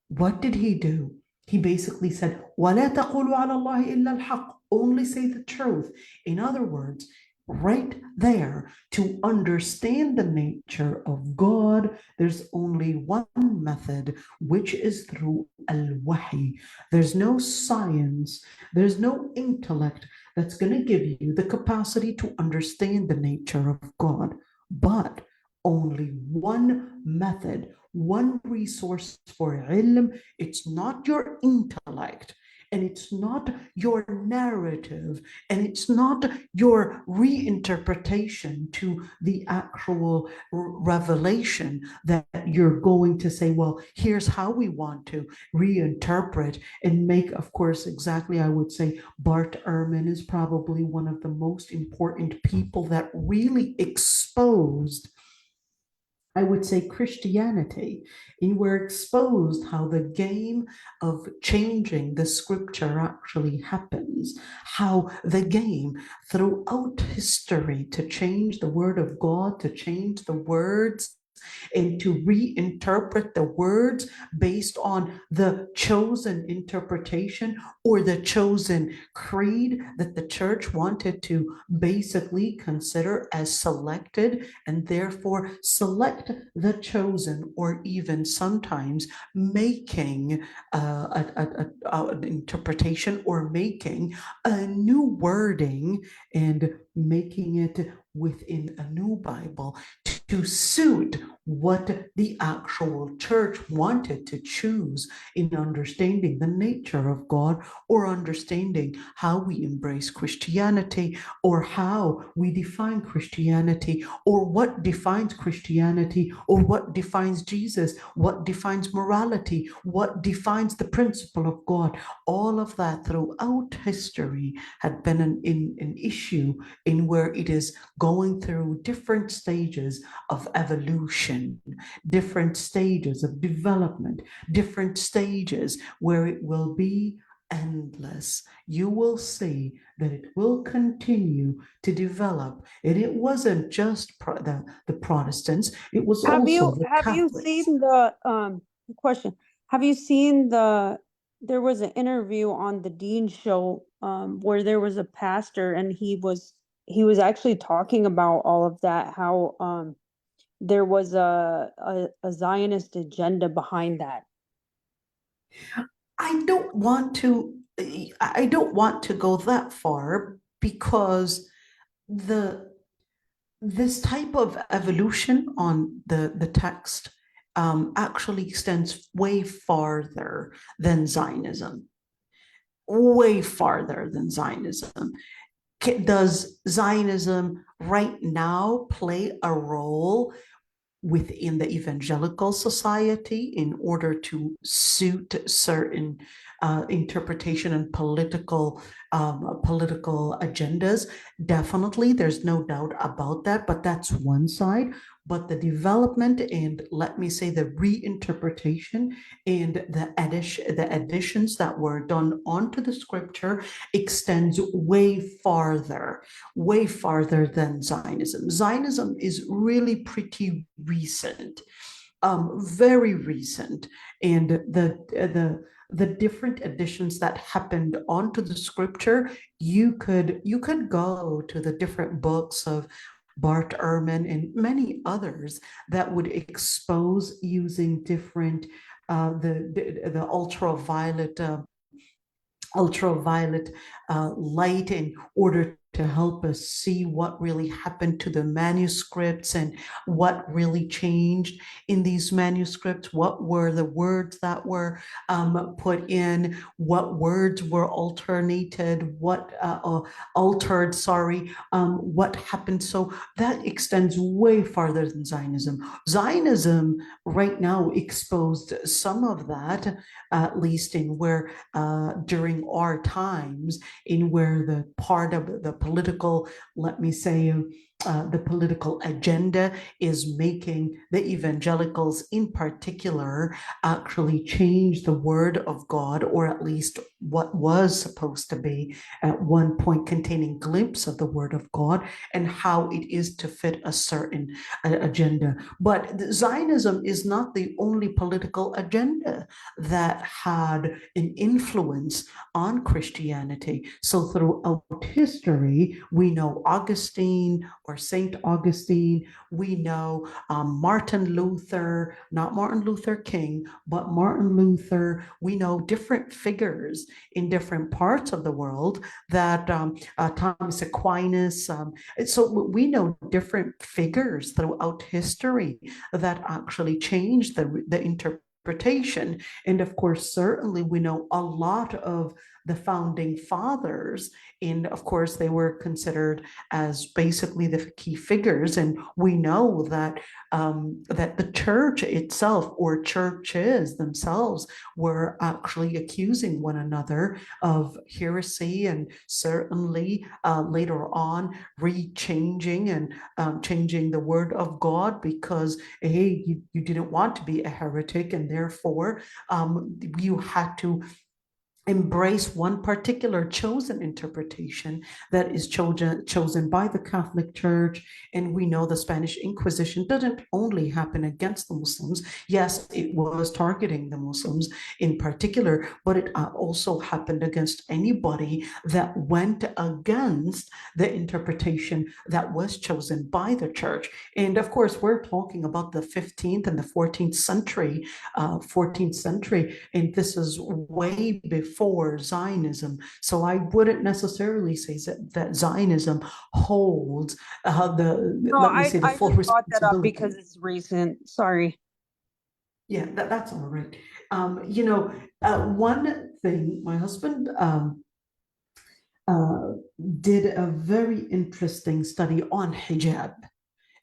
what did he do? He basically said, وَلَا تَقُولُوا عَلَى اللَّهِ إِلَّا الْحَقِّ. Only say the truth. In other words, right there. To understand the nature of God, there's only one method, which is through al-wahi. There's no science, there's no intellect that's going to give you the capacity to understand the nature of God, but only one method, one resource for ilm. It's not your intellect, and it's not your narrative, and it's not your reinterpretation to the actual revelation that you're going to say, well, here's how we want to reinterpret and make. Of course, exactly, I would say Bart Ehrman is probably one of the most important people that really exposed, I would say, Christianity, and we're exposed how the game of changing the scripture actually happens, how the game throughout history to change the word of God, to change the words, and to reinterpret the words based on the chosen interpretation or the chosen creed that the church wanted to basically consider as selected, and therefore select the chosen, or even sometimes making an interpretation or making a new wording and making it within a new Bible to suit what the actual church wanted to choose in understanding the nature of God, or understanding how we embrace Christianity, or how we define Christianity, or what defines Christianity, or what defines Jesus, what defines morality, what defines the principle of God. All of that throughout history had been an issue in where it is going through different stages of evolution, different stages of development, different stages where it will be endless. You will see that it will continue to develop. And it wasn't just the Protestants, it was also the Have you Catholics. seen the question? Have you seen there was an interview on the Dean show where there was a pastor, and he was actually talking about all of that, how there was a Zionist agenda behind that. I don't want to go that far, because this type of evolution on the text actually extends way farther than Zionism. Way farther than Zionism. Does Zionism right now play a role within the evangelical society in order to suit certain interpretation and political agendas? Definitely, there's no doubt about that, but that's one side. But the development, and let me say the reinterpretation and the additions that were done onto the scripture extends way farther than Zionism. Zionism is really pretty recent, very recent, and the different additions that happened onto the scripture, you could go to the different books of Bart Ehrman and many others that would expose using different the ultraviolet light in order to help us see what really happened to the manuscripts and what really changed in these manuscripts. What were the words that were put in? What words were alternated? Altered? Sorry. What happened? So that extends way farther than Zionism. Zionism right now exposed some of that, at least in where during our times, in where the part of the political, let me say, the political agenda is making the evangelicals in particular actually change the word of God, or at least what was supposed to be at one point containing glimpse of the word of God and how it is to fit a certain agenda. But Zionism is not the only political agenda that had an influence on Christianity. So throughout history, we know Augustine or Saint Augustine, we know Martin Luther, not Martin Luther King, but Martin Luther. We know different figures in different parts of the world that Thomas Aquinas. So we know different figures throughout history that actually changed the interpretation. And of course, certainly we know a lot of the founding fathers, and of course they were considered as basically the key figures. And we know that that the church itself, or churches themselves, were actually accusing one another of heresy, and certainly later on rechanging and changing the word of God because, hey, you didn't want to be a heretic, and therefore you had to embrace one particular chosen interpretation that is chosen by the Catholic Church. And we know the Spanish Inquisition didn't only happen against the Muslims. Yes, it was targeting the Muslims in particular, but it also happened against anybody that went against the interpretation that was chosen by the church. And of course, we're talking about the 15th and the 14th century, and this is way before Zionism. So I wouldn't necessarily say that Zionism holds No, let me say, the I full just brought that up responsibility. because it's recent. Sorry. Yeah, that's all right. One thing, my husband did a very interesting study on hijab,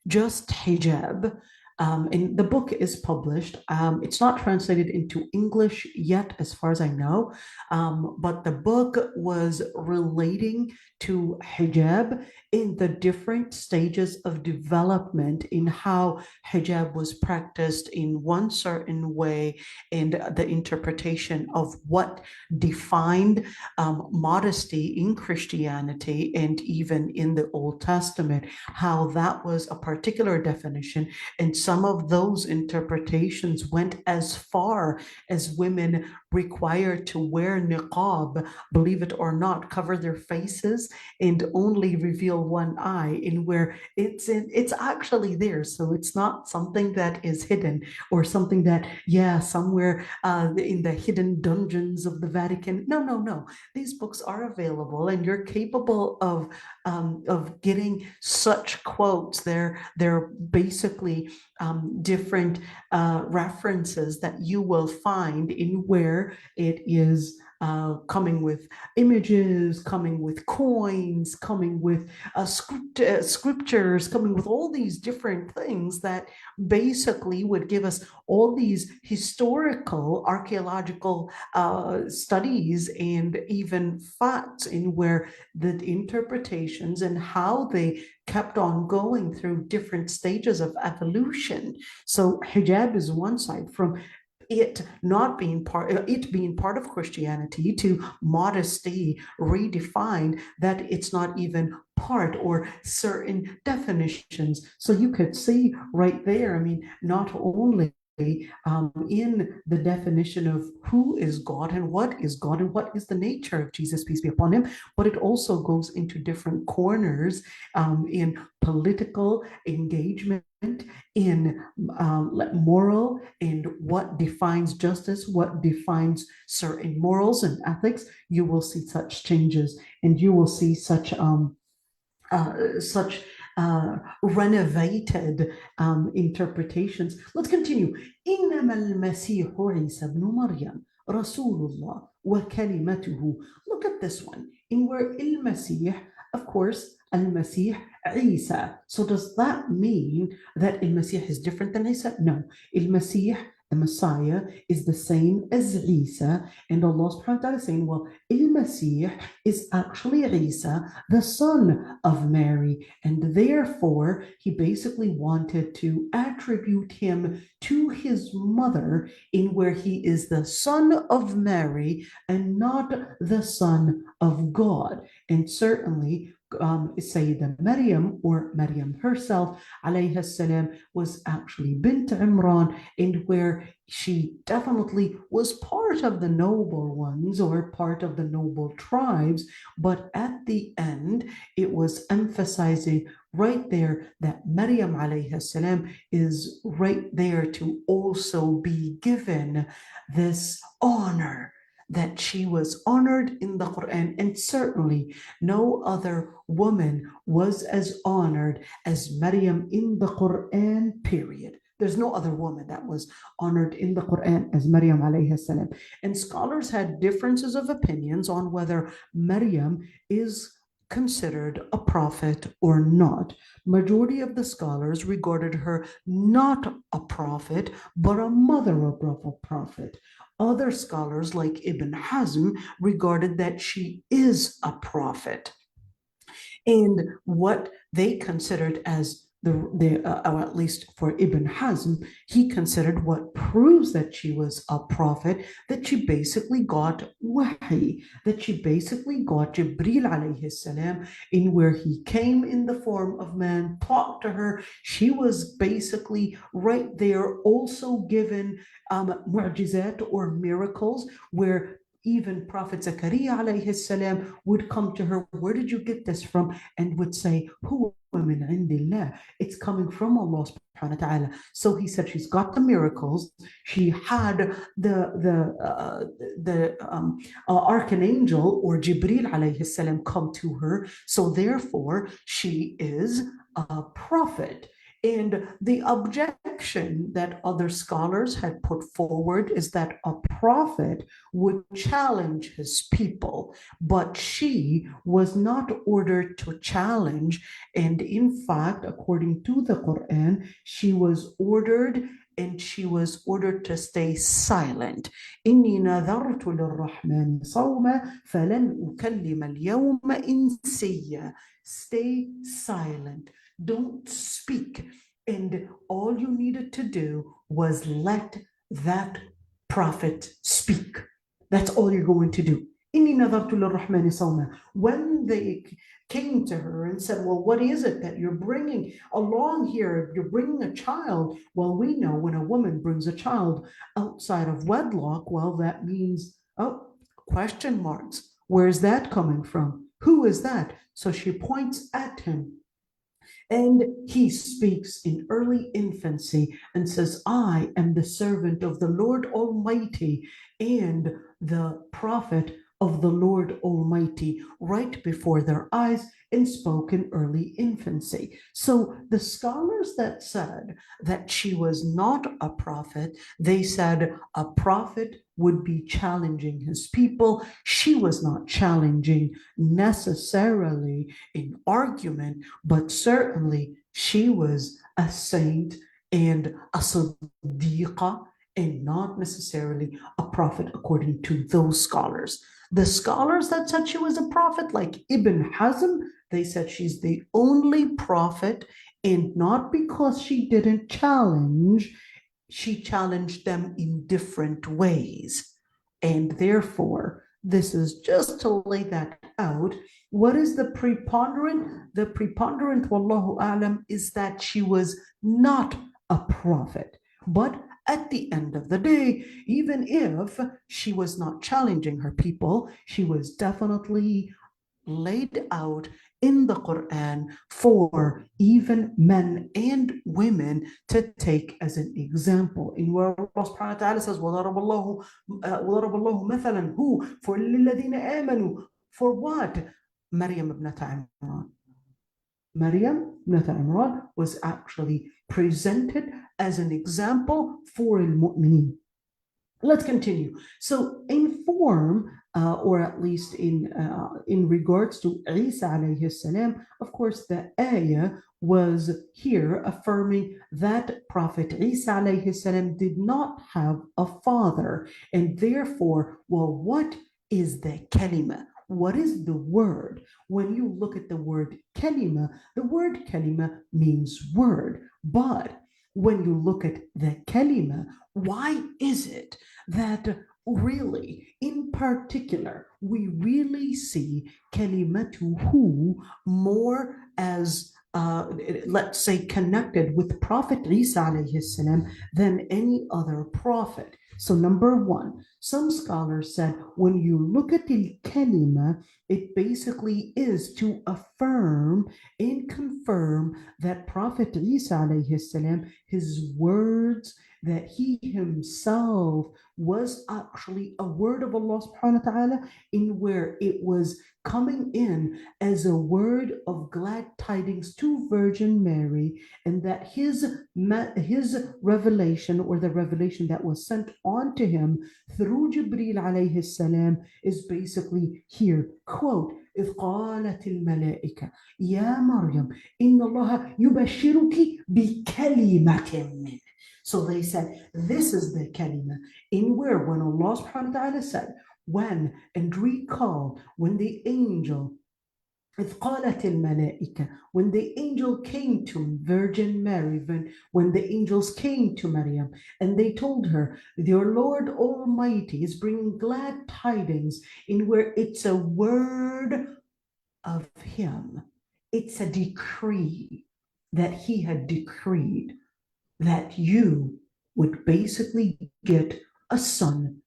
just hijab. And the book is published. It's not translated into English yet, as far as I know, but the book was relating to hijab in the different stages of development, in how hijab was practiced in one certain way, and the interpretation of what defined modesty in Christianity and even in the Old Testament, how that was a particular definition. And some of those interpretations went as far as women required to wear niqab, believe it or not, cover their faces and only reveal one eye, in where it's actually there. So it's not something that is hidden, or something that, yeah, somewhere in the hidden dungeons of the Vatican. No. These books are available, and you're capable of getting such quotes. They're basically different references that you will find in where it is coming with images, coming with coins, coming with scriptures, coming with all these different things that basically would give us all these historical, archaeological studies and even facts, in where the interpretations and how they kept on going through different stages of evolution. So hijab is one side, from it being part of Christianity, to modesty redefined, that it's not even part, or certain definitions. So you could see right there, I mean, not only in the definition of who is God and what is the nature of Jesus, peace be upon him, but it also goes into different corners in political engagement, in moral, and what defines justice, what defines certain morals and ethics. You will see such changes, and you will see such renovated interpretations. Let's continue. إنما المسيح عيسى ابن مريم رسول الله وكلمته. Look at this one, in where المسيح, of course, المسيح Isa. So does that mean that المسيح is different than Isa? No. المسيح the Messiah, is the same as Isa. And Allah subhanahu wa ta'ala is saying, well, al-Masih is actually Isa, the son of Mary. And therefore, he basically wanted to attribute him to his mother, in where he is the son of Mary and not the son of God. And certainly, Sayyida Maryam, or Maryam herself, alayhi salam, was actually bint Imran, and where she definitely was part of the noble ones or part of the noble tribes, but at the end, it was emphasizing right there that Maryam alayhi salam is right there to also be given this honor, that she was honored in the Quran, and certainly no other woman was as honored as Maryam in the Quran, period. There's no other woman that was honored in the Quran as Maryam alayhi salam. And scholars had differences of opinions on whether Maryam is considered a prophet or not. Majority of the scholars regarded her not a prophet, but a mother of a prophet. Other scholars, like Ibn Hazm, regarded that she is a prophet. And what they considered as or at least for Ibn Hazm, he considered what proves that she was a prophet, that she basically got wahi, that she basically got Jibreel alayhi salam, in where he came in the form of man, talked to her. She was basically right there, also given mu'jizat or miracles, where even Prophet Zakaria alayhi salam would come to her, where did you get this from? And would say, Huwa min indillah. It's coming from Allah subhanahu wa ta'ala. So he said she's got the miracles. She had the archangel or Jibreel alayhi salam come to her. So therefore, she is a prophet. And the objection that other scholars had put forward is that a prophet would challenge his people, but she was not ordered to challenge. And in fact, according to the Quran, she was ordered to stay silent. إني نذرت للرحمن صوما فلن أكلم اليوم إنسيا. Stay silent. Don't speak. And all you needed to do was let that prophet speak. That's all you're going to do. إِنِّي نَذَرْتُ لِلرَّحْمَنِ صَوْمًا. When they came to her and said, well, what is it that you're bringing along here? You're bringing a child. Well, we know when a woman brings a child outside of wedlock, well, that means, question marks. Where's that coming from? Who is that? So she points at him. And he speaks in early infancy and says, I am the servant of the Lord Almighty and the prophet of the Lord Almighty, right before their eyes, and spoke in early infancy. So the scholars that said that she was not a prophet, they said a prophet would be challenging his people. She was not challenging necessarily in argument, but certainly she was a saint and a siddiqa, and not necessarily a prophet according to those scholars. The scholars that said she was a prophet, like Ibn Hazm, they said she's the only prophet, and not because she didn't challenge, she challenged them in different ways. And therefore, this is just to lay that out. What is the preponderant? The preponderant, wallahu a'lam, is that she was not a prophet. But at the end of the day, even if she was not challenging her people, she was definitely laid out in the Quran for even men and women to take as an example. In where Allah subhanahu wa ta'ala says, وَضَرَبَ اللَّهُ مَثَلًا who? For لِلَّذِينَ آمَنُوا. For what? Maryam ibnata Imran. Maryam ibnata Imran was actually presented as an example for al-mu'mineen. Let's continue. So in form, or at least in regards to Isa alayhi salam, of course, the ayah was here affirming that Prophet Isa alayhi salam did not have a father, and therefore, well, what is the kalima? What is the word? When you look at the word kalima, the word kalima means word, but when you look at the kalima, why is it that really, in particular, we really see kalimatuhu more as let's say connected with Prophet Isa alayhi salam than any other prophet? So number one, some scholars said when you look at the kalima, it basically is to affirm and confirm that Prophet Isa alayhi salam, his words, that he himself was actually a word of Allah subhanahu wa ta'ala, in where it was coming in as a word of glad tidings to Virgin Mary, and that his revelation, or the revelation that was sent on to him through Jibreel alayhi salam, is basically here, quote, إذ قالت الملائكة يا مريم إن الله يبشرك بكلمة منه. So they said, this is the kalima, in where when Allah subhanahu wa ta'ala said, when, and recall, when the angel, إذ قالت الملائكة, when the angel came to Virgin Mary, when the angels came to Maryam, and they told her, your Lord Almighty is bringing glad tidings, in where it's a word of him. It's a decree that he had decreed that you would basically get a son,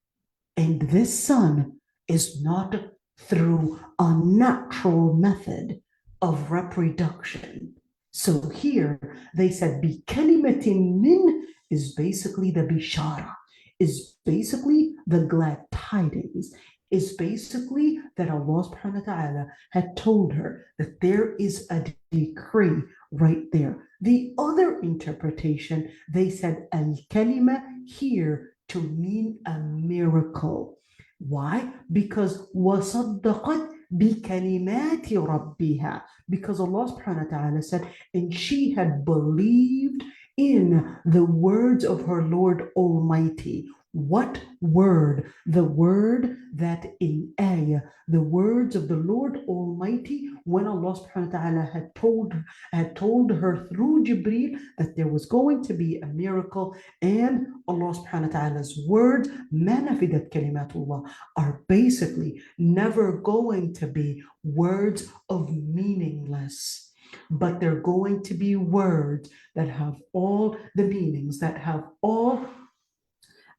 and this son is not through a natural method of reproduction. So here they said, بِكَلِمَةٍ min is basically the bishara, is basically the glad tidings, is basically that Allah subhanahu wa ta'ala had told her that there is a decree right there. The other interpretation, they said al-kalima here to mean a miracle. Why? Because وَصَدَّقَتْ بِكَلِمَاتِ رَبِّهَا, because Allah subhanahu wa ta'ala said, and she had believed in the words of her Lord Almighty. What word? The word that in ayah, the words of the Lord Almighty, when Allah subhanahu wa ta'ala had told her through Jibreel that there was going to be a miracle, and Allah subhanahu wa ta'ala's words, ma nafidat kalimatullah, are basically never going to be words of meaningless, but they're going to be words that have all the meanings, that have all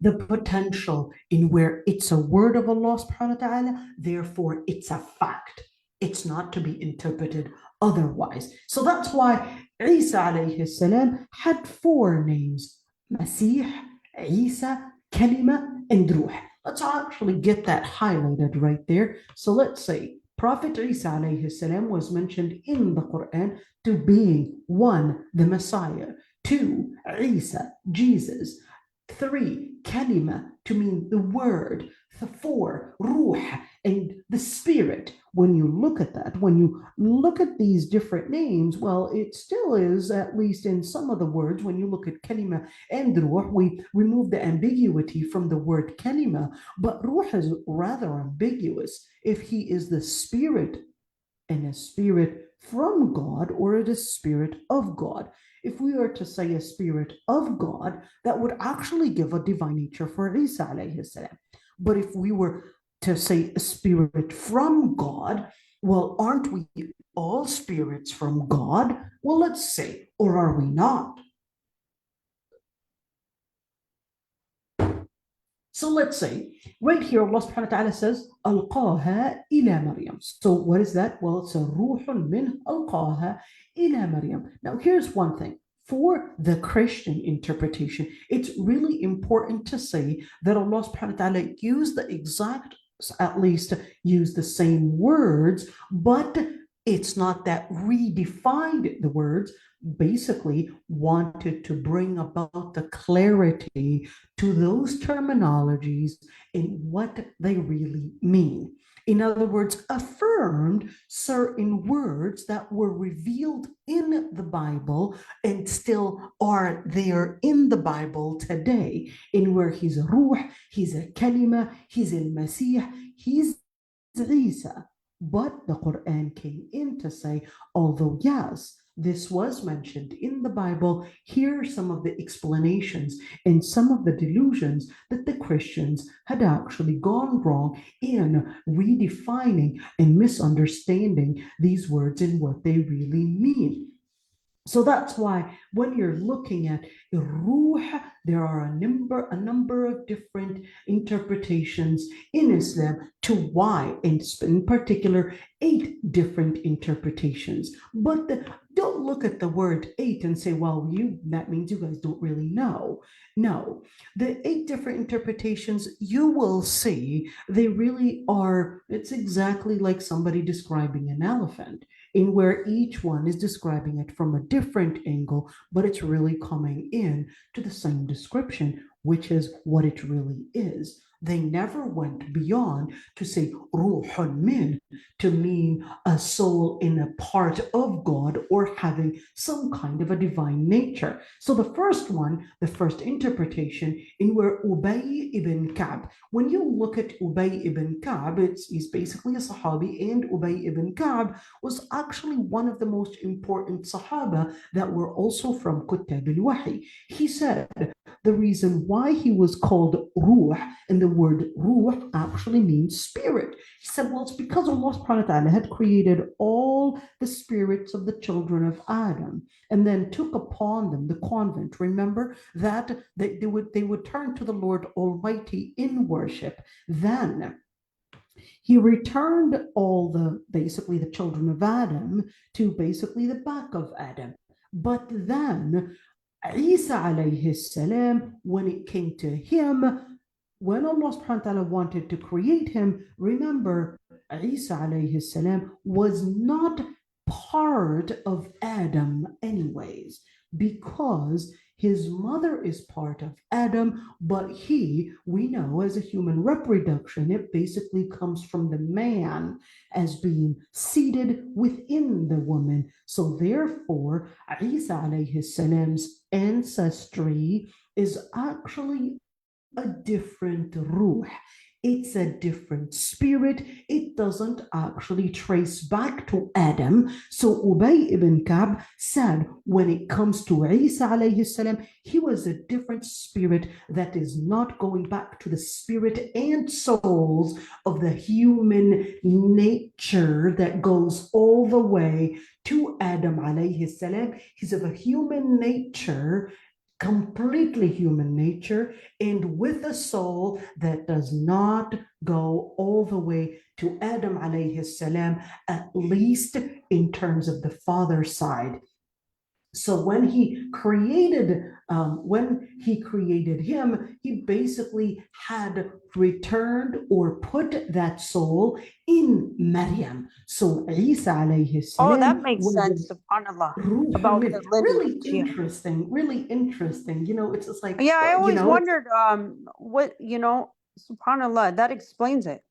the potential, in where it's a word of Allah subhanahu wa ta'ala, therefore it's a fact. It's not to be interpreted otherwise. So that's why Isa alayhi salam had 4 names: Masih, Isa, Kalima, and Ruh. Let's actually get that highlighted right there. So let's say Prophet Isa alayhi salam was mentioned in the Quran to being 1, the Messiah; 2, Isa, Jesus; 3, kalima, to mean the word; 4, ruh, and the spirit. When you look at that, when you look at these different names, well, it still is, at least in some of the words, when you look at kalima and ruh, we remove the ambiguity from the word kalima, but ruh is rather ambiguous if he is the spirit, and a spirit from God, or it is spirit of God. If we were to say a spirit of God, that would actually give a divine nature for Isa alayhi salam. But if we were to say a spirit from God, well, aren't we all spirits from God? Well, let's say, or are we not? So let's say, right here, Allah subhanahu wa ta'ala says, أَلْقَاهَا إِلَى Maryam. So what is that? Well, it's a ruḥٌ min أَلْقَاهَا إِلَى Maryam. Now, here's one thing. For the Christian interpretation, it's really important to say that Allah subhanahu wa ta'ala used the exact, at least used the same words, but It's not that redefined the words, basically wanted to bring about the clarity to those terminologies and what they really mean. In other words, affirmed certain words that were revealed in the Bible and still are there in the Bible today, in where he's a ruh, he's a kalima, he's al-Masih, he's Isa. But the Quran came in to say, although yes, this was mentioned in the Bible, here are some of the explanations and some of the delusions that the Christians had actually gone wrong in redefining and misunderstanding these words and what they really mean. So that's why when you're looking at ruh, there are a number of different interpretations in Islam to why, in particular, 8 different interpretations. But don't look at the word 8 and say, well, that means you guys don't really know. No, the 8 different interpretations, you will see they really are, it's exactly like somebody describing an elephant, in where each one is describing it from a different angle, but it's really coming in to the same description, which is what it really is. They never went beyond to say ruhun min, to mean a soul in a part of God or having some kind of a divine nature. So the first one, the first interpretation, in where Ubay ibn Ka'b, when you look at Ubay ibn Ka'b, he's basically a Sahabi, and Ubay ibn Ka'b was actually one of the most important Sahaba that were also from Kuttab al-Wahi. He said the reason why he was called Ruh, and the word Ruh actually means spirit. He said, well, it's because Allah subhanahu wa ta'ala had created all the spirits of the children of Adam and then took upon them the convent. Remember that they would turn to the Lord Almighty in worship. Then he returned basically the children of Adam to basically the back of Adam. But then Isa alayhi salam, when it came to him, when Allah subhanahu wa ta'ala wanted to create him, remember, Isa alayhi salam was not part of Adam anyways, because his mother is part of Adam, but we know as a human reproduction, it basically comes from the man as being seated within the woman. So therefore, Isa alayhi salam's ancestry is actually a different ruh. It's a different spirit. It doesn't actually trace back to Adam. So Ubay ibn Ka'b said when it comes to Isa alayhi salam, he was a different spirit that is not going back to the spirit and souls of the human nature that goes all the way to Adam alayhi salam. He's of a human nature, completely human nature, and with a soul that does not go all the way to Adam alayhi salam, at least in terms of the father side. So when he created him, he basically had returned or put that soul in Maryam. So Isa alayhi salam. Oh, that makes sense, subhanAllah, about the really lineage. really interesting. It's just like, Yeah, I always wondered, what, subhanAllah, that explains it.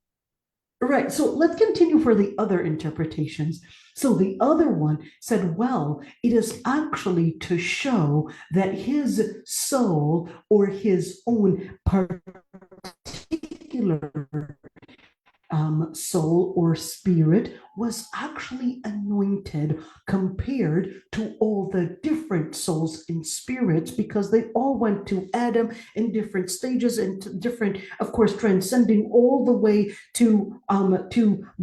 Right. So let's continue for the other interpretations. So the other one said, well, it is actually to show that his soul or his own particular soul or spirit was actually anointed compared to all the different souls and spirits, because they all went to Adam in different stages and different, of course, transcending all the way to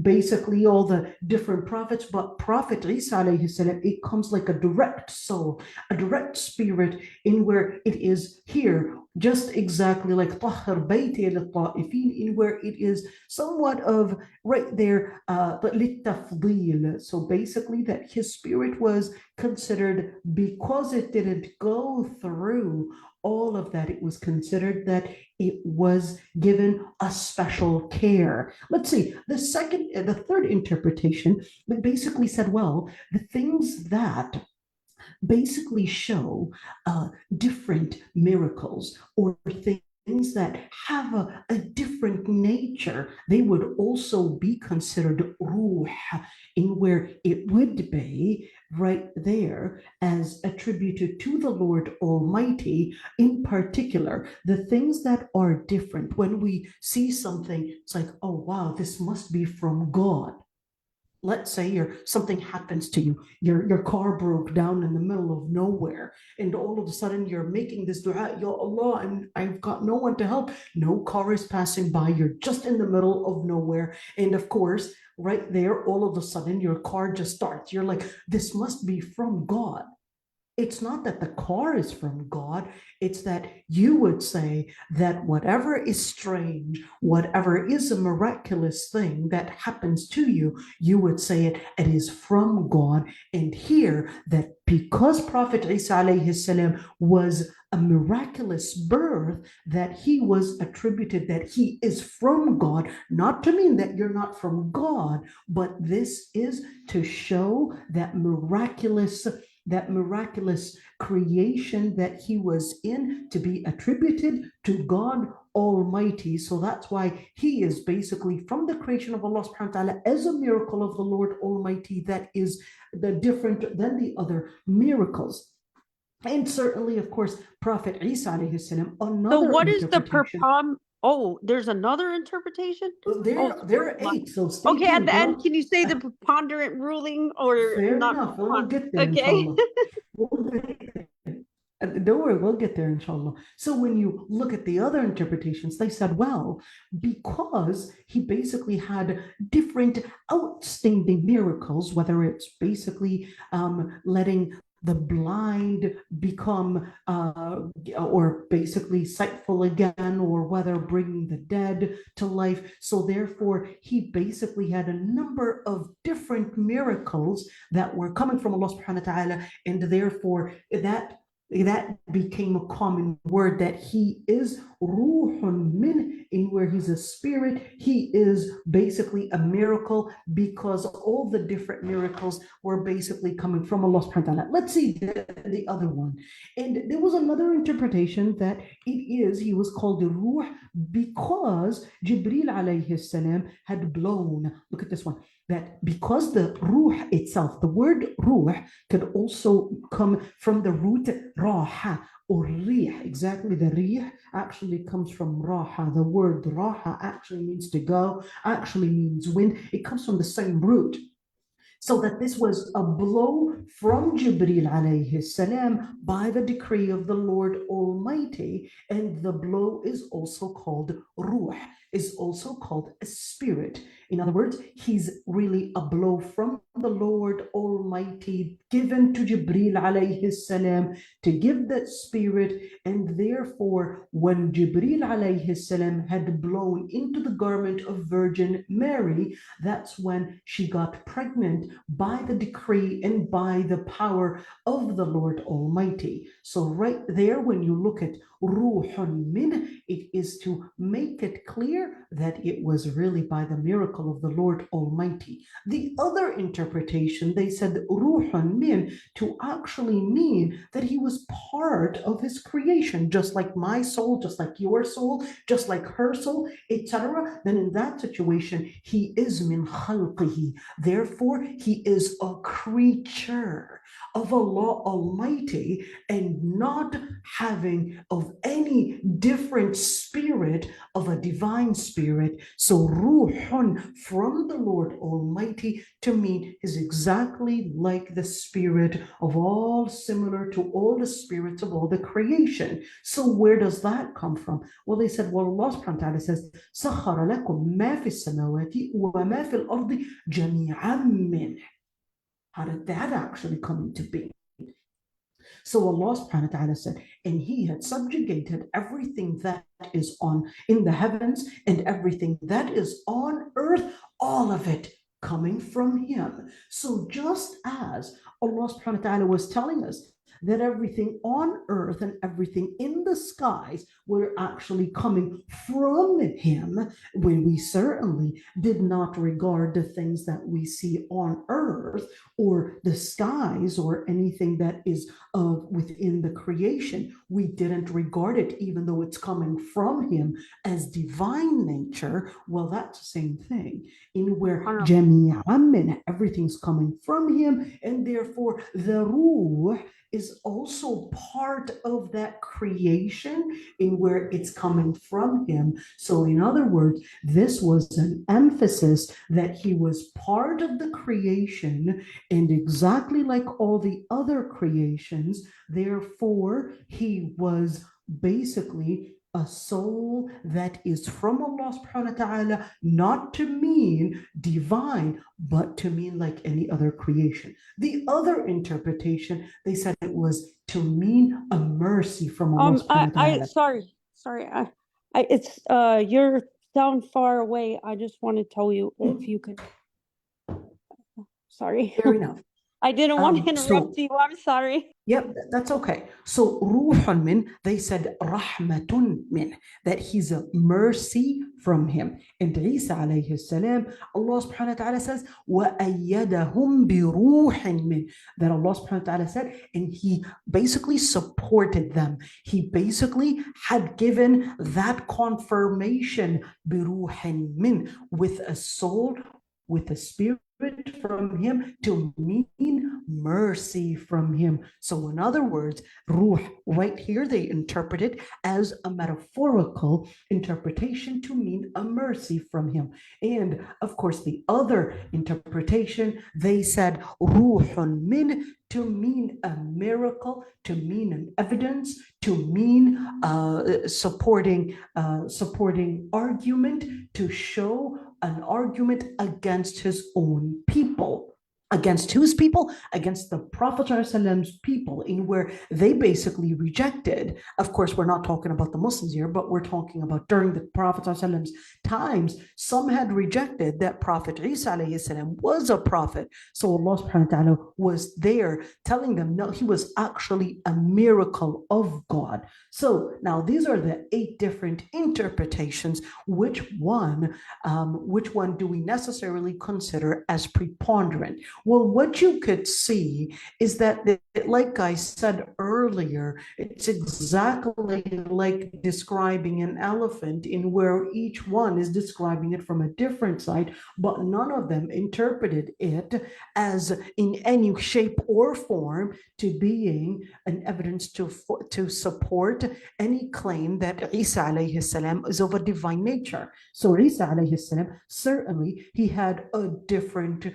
basically all the different prophets. But Prophet Isa alayhi salam, it comes like a direct soul, a direct spirit, in where it is here, just exactly like in where it is somewhat of right there, but للتفضيل. So basically that his spirit was considered, because it didn't go through all of that, it was considered that it was given a special care. Let's see, the third interpretation basically said, well, the things that basically show different miracles or things that have a different nature, they would also be considered ruh, in where it would be right there as attributed to the Lord Almighty. In particular, the things that are different, when we see something, it's like, oh wow, this must be from God. Let's say something happens to you, your car broke down in the middle of nowhere, and all of a sudden you're making this dua, Ya Allah, and I've got no one to help. No car is passing by, you're just in the middle of nowhere, and of course, right there, all of a sudden your car just starts. You're like, this must be from God. It's not that the car is from God, it's that you would say that whatever is strange, whatever is a miraculous thing that happens to you, you would say it is from God. And here, that because Prophet Isa alayhi salam was a miraculous birth, that he was attributed that he is from God, not to mean that you're not from God, but this is to show that miraculous creation that he was in, to be attributed to God Almighty. So that's why he is basically from the creation of Allah subhanahu wa ta'ala as a miracle of the Lord Almighty that is different than the other miracles. And certainly, of course, Prophet Isa alayhi salam, So what is the interpretation. Oh, there's another interpretation? There are 8, so stay Okay, tuned. at the end, can you say the preponderant ruling or Fair not? enough. We'll get there, Okay. Don't worry, we'll get there, inshallah. So when you look at the other interpretations, they said, well, because he basically had different outstanding miracles, whether it's basically letting the blind become or basically sightful again, or whether bringing the dead to life. So therefore, he basically had a number of different miracles that were coming from Allah subhanahu wa ta'ala, and therefore that became a common word, that he is ruhun min, in where he's a spirit. He is basically a miracle, because all the different miracles were basically coming from Allah subhanahu wa ta'ala. Let's see the other one. And there was another interpretation that he was called the ruh because Jibril alayhi salam had blown. Look at this one. That because the ruh itself, the word ruh could also come from the root raha or rih. Exactly, the rih actually comes from raha. The word raha actually means to go, actually means wind. It comes from the same root. So that this was a blow from Jibril alayhi salam by the decree of the Lord Almighty. And the blow is also called ruh, is also called a spirit. In other words, he's really a blow from the Lord Almighty given to Jibril alayhi salam to give that spirit. And therefore, when Jibril alayhi salam had blown into the garment of Virgin Mary, that's when she got pregnant by the decree and by the power of the Lord Almighty. So right there, when you look at ruhun min, it is to make it clear that it was really by the miracle of the Lord Almighty. The other interpretation, they said ruhun min to actually mean that he was part of his creation, just like my soul, just like your soul, just like her soul, etc. Then in that situation, he is min khalqihi. Therefore, he is a creature of Allah Almighty, and not having of any different spirit of a divine spirit. So ruhun from the Lord Almighty to me is exactly like the spirit of all, similar to all the spirits of all the creation. So where does that come from? Well, they said, well, Allah subhanahu wa ta'ala says, سَخَّرَ لَكُم مَا فِي السَّمَاوَاتِ وَمَا فِي الْأَرْضِ جَمِيعًا مِّنْهُ. How did that actually come into being? So Allah subhanahu wa ta'ala said, and he had subjugated everything that is in the heavens and everything that is on earth, all of it coming from him. So just as Allah subhanahu wa ta'ala was telling us that everything on earth and everything in the skies were actually coming from him, when we certainly did not regard the things that we see on earth or the skies or anything that is within the creation. We didn't regard it, even though it's coming from him, as divine nature. Well, that's the same thing, in where jami'an, everything's coming from him, and therefore the ruh is also part of that creation, in where it's coming from him. So in other words, this was an emphasis that he was part of the creation, and exactly like all the other creations, therefore he was basically a soul that is from Allah subhanahu wa ta'ala, not to mean divine, but to mean like any other creation. The other interpretation, they said it was to mean a mercy from Allah subhanahu wa ta'ala. Sorry, it's you're down far away. I just want to tell you if you can. Sorry. Fair enough. I didn't want to interrupt you. I'm sorry. Yep, that's okay. So ruhun min, they said rahmatun min, that he's a mercy from him. And Isa alayhi salam, Allah subhanahu wa ta'ala says, وَأَيَّدَهُمْ بِرُوحٍ مِّنْ, that Allah subhanahu wa ta'ala said, and he basically supported them. He basically had given that confirmation, بِرُوحٍ مِّنْ, with a soul, with a spirit from him, to mean mercy from him. So in other words, ruh, right here they interpret it as a metaphorical interpretation to mean a mercy from him. And of course the other interpretation, they said ruhun min, to mean a miracle, to mean an evidence, to mean supporting argument, to show an argument against his own people. Against whose people? Against the Prophet ﷺ's people, in where they basically rejected. Of course, we're not talking about the Muslims here, but we're talking about during the Prophet ﷺ's times, some had rejected that Prophet Isa ﷺ was a prophet. So Allah subhanahu wa ta'ala was there telling them, no, he was actually a miracle of God. So now these are the 8 different interpretations. Which one do we necessarily consider as preponderant? Well, what you could see is that, like I said earlier, it's exactly like describing an elephant, in where each one is describing it from a different side, but none of them interpreted it as in any shape or form to being an evidence to support any claim that Isa alayhi salam is of a divine nature. So Isa alayhi salam, certainly he had a different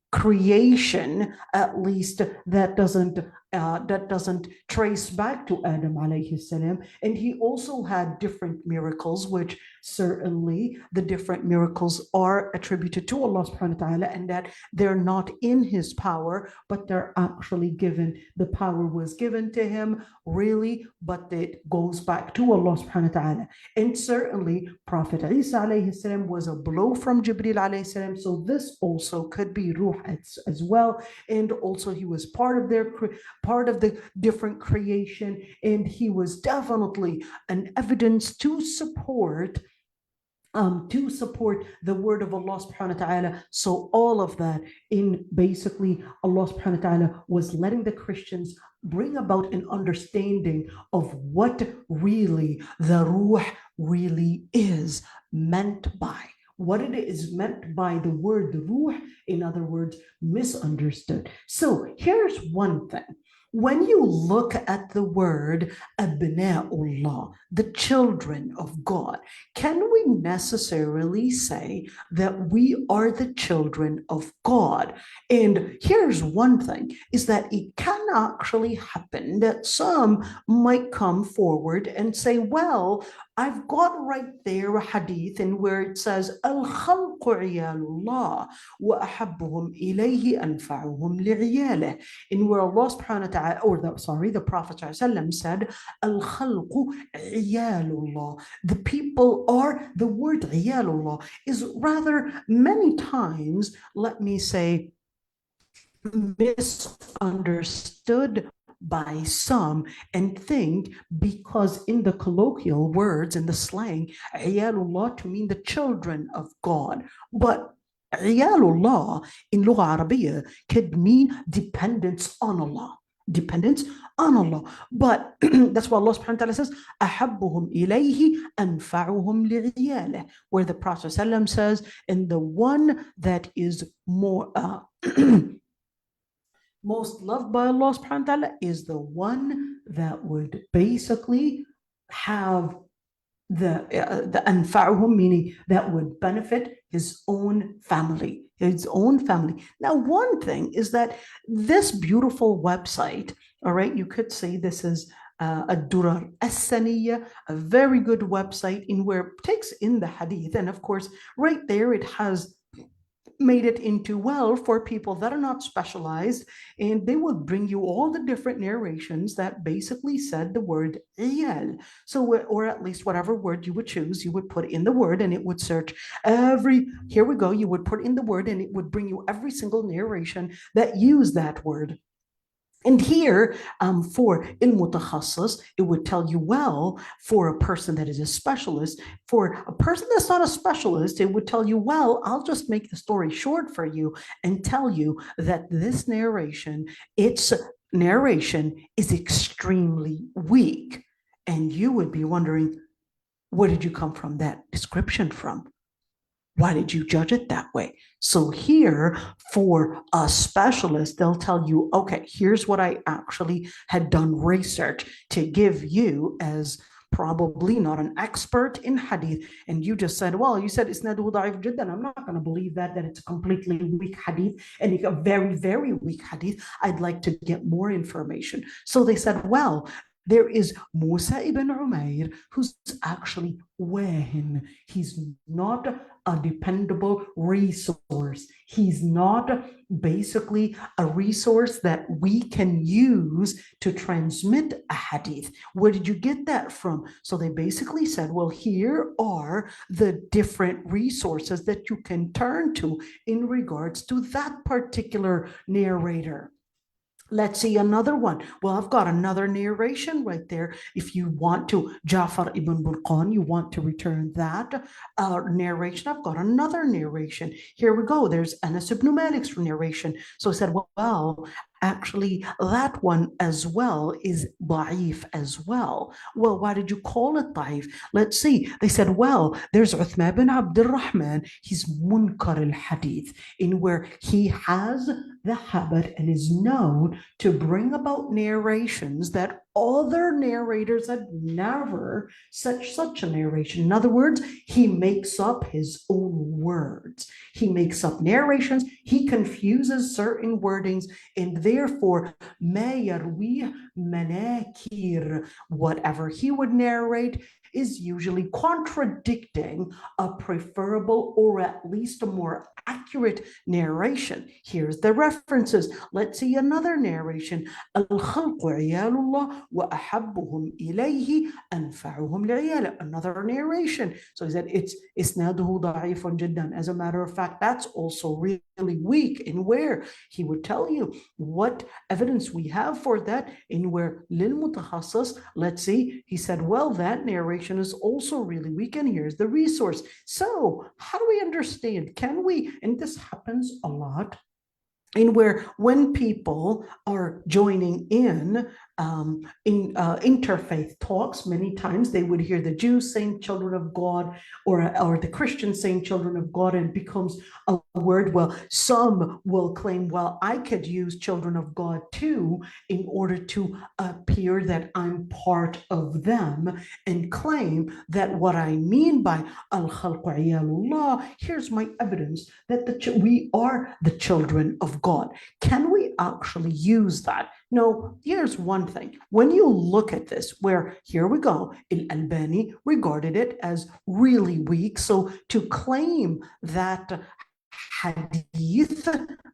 creation, at least that doesn't trace back to Adam alayhi salam, and he also had different miracles, which certainly the different miracles are attributed to Allah subhanahu wa ta'ala, and that they're not in his power, but they're actually given, the power was given to him really, but it goes back to Allah subhanahu wa ta'ala. And certainly Prophet Isa alayhi salam was a blow from Jibreel alayhi salam, so this also could be ruh as well, and also he was part of the different creation, and he was definitely an evidence to support the word of Allah subhanahu wa ta'ala. So all of that, in basically Allah subhanahu wa ta'ala was letting the Christians bring about an understanding of what really the ruh really is meant by. What it is meant by the word the ruh, in other words, misunderstood. So here's one thing. When you look at the word abna'ullah, the children of God, can we necessarily say that we are the children of God? And here's one thing, is that it can actually happen that some might come forward and say, well, I've got right there a hadith in where it says, al-khalqu iyalullah wa ahabbuhum ilayhi anfa'uhum li'iyalih. In where Allah subhanahu wa ta'ala, or the Prophet said, al-khalqu iyalullah. The people are, the word iyalullah is rather many times, let me say, misunderstood by some and think because in the colloquial words, in the slang, عيالullah to mean the children of God. But عيالullah in Lugha Arabiya could mean dependence on Allah. Dependence on Allah. But that's why Allah subhanahu wa ta'ala says, أَحَبُّهُمْ إِلَيْهِ أَنْفَعُهُمْ لِعِيَالِهِ, where the Prophet says, and the one that is more most loved by Allah subhanahu wa ta'ala is the one that would basically have the anfa'uhum, meaning that would benefit his own family. Now, one thing is that this beautiful website, all right, you could say this is a doer as-saniyya, a very good website in where it takes in the hadith, and of course, right there it has made it into, well, for people that are not specialized, and they will bring you all the different narrations that basically said the word iyal. So, or at least whatever word you would choose, you would put in the word and it would search here we go, you would put in the word and it would bring you every single narration that used that word. And here, for al-mutakhassas, it would tell you, well, for a person that is a specialist. For a person that's not a specialist, it would tell you, well, I'll just make the story short for you and tell you that this narration, its narration is extremely weak. And you would be wondering, where did you come from that description from? Why did you judge it that way? So here, for a specialist, they'll tell you, okay, here's what I actually had done research to give you as probably not an expert in hadith. And you just said, well, you said isnaduhu da'if jiddan. I'm not going to believe that it's a completely weak hadith and a very, very weak hadith. I'd like to get more information. So they said, well, there is Musa ibn Umair, who's actually wahin. He's not a dependable resource. He's not basically a resource that we can use to transmit a hadith. Where did you get that from? So they basically said, well, here are the different resources that you can turn to in regards to that particular narrator. Let's see another one. Well, I've got another narration right there. If you want to, Ja'far ibn Burqan, you want to return that narration, I've got another narration. Here we go. There's Anas ibn Malik's narration. So I said, well, actually, that one as well is da'if as well. Well, why did you call it da'if? Let's see. They said, well, there's Uthman bin Abdul Rahman. He's munkar al-hadith, in where he has the habit and is known to bring about narrations that other narrators had never such a narration. In other words, he makes up his own words. He makes up narrations. He confuses certain wordings, and therefore, ma yarwih manakir, whatever he would narrate is usually contradicting a preferable or at least a more accurate narration. Here's the references. Let's see another narration. Al-khalqu iyalullah wa ahabbuhum ilayhi anfa'uhum li'iyalih. Another narration. So he said it's isnaduhu da'ifun jiddan. As a matter of fact, that's also really weak. In where he would tell you what evidence we have for that, in where lil mutakhassas, let's see, he said, well, that narration is also really weak, and here's the resource. So how do we understand? Can we, and this happens a lot, in where when people are joining in interfaith talks, many times they would hear the Jews saying children of God, or the Christians saying children of God, and it becomes a word. Well, some will claim, well, I could use children of God too, in order to appear that I'm part of them, and claim that what I mean by al-khalqu iyalullah, here's my evidence that we are the children of God. Can we actually use that No, here's one thing. When you look at this, where here we go, al-Albani regarded it as really weak. So to claim that hadith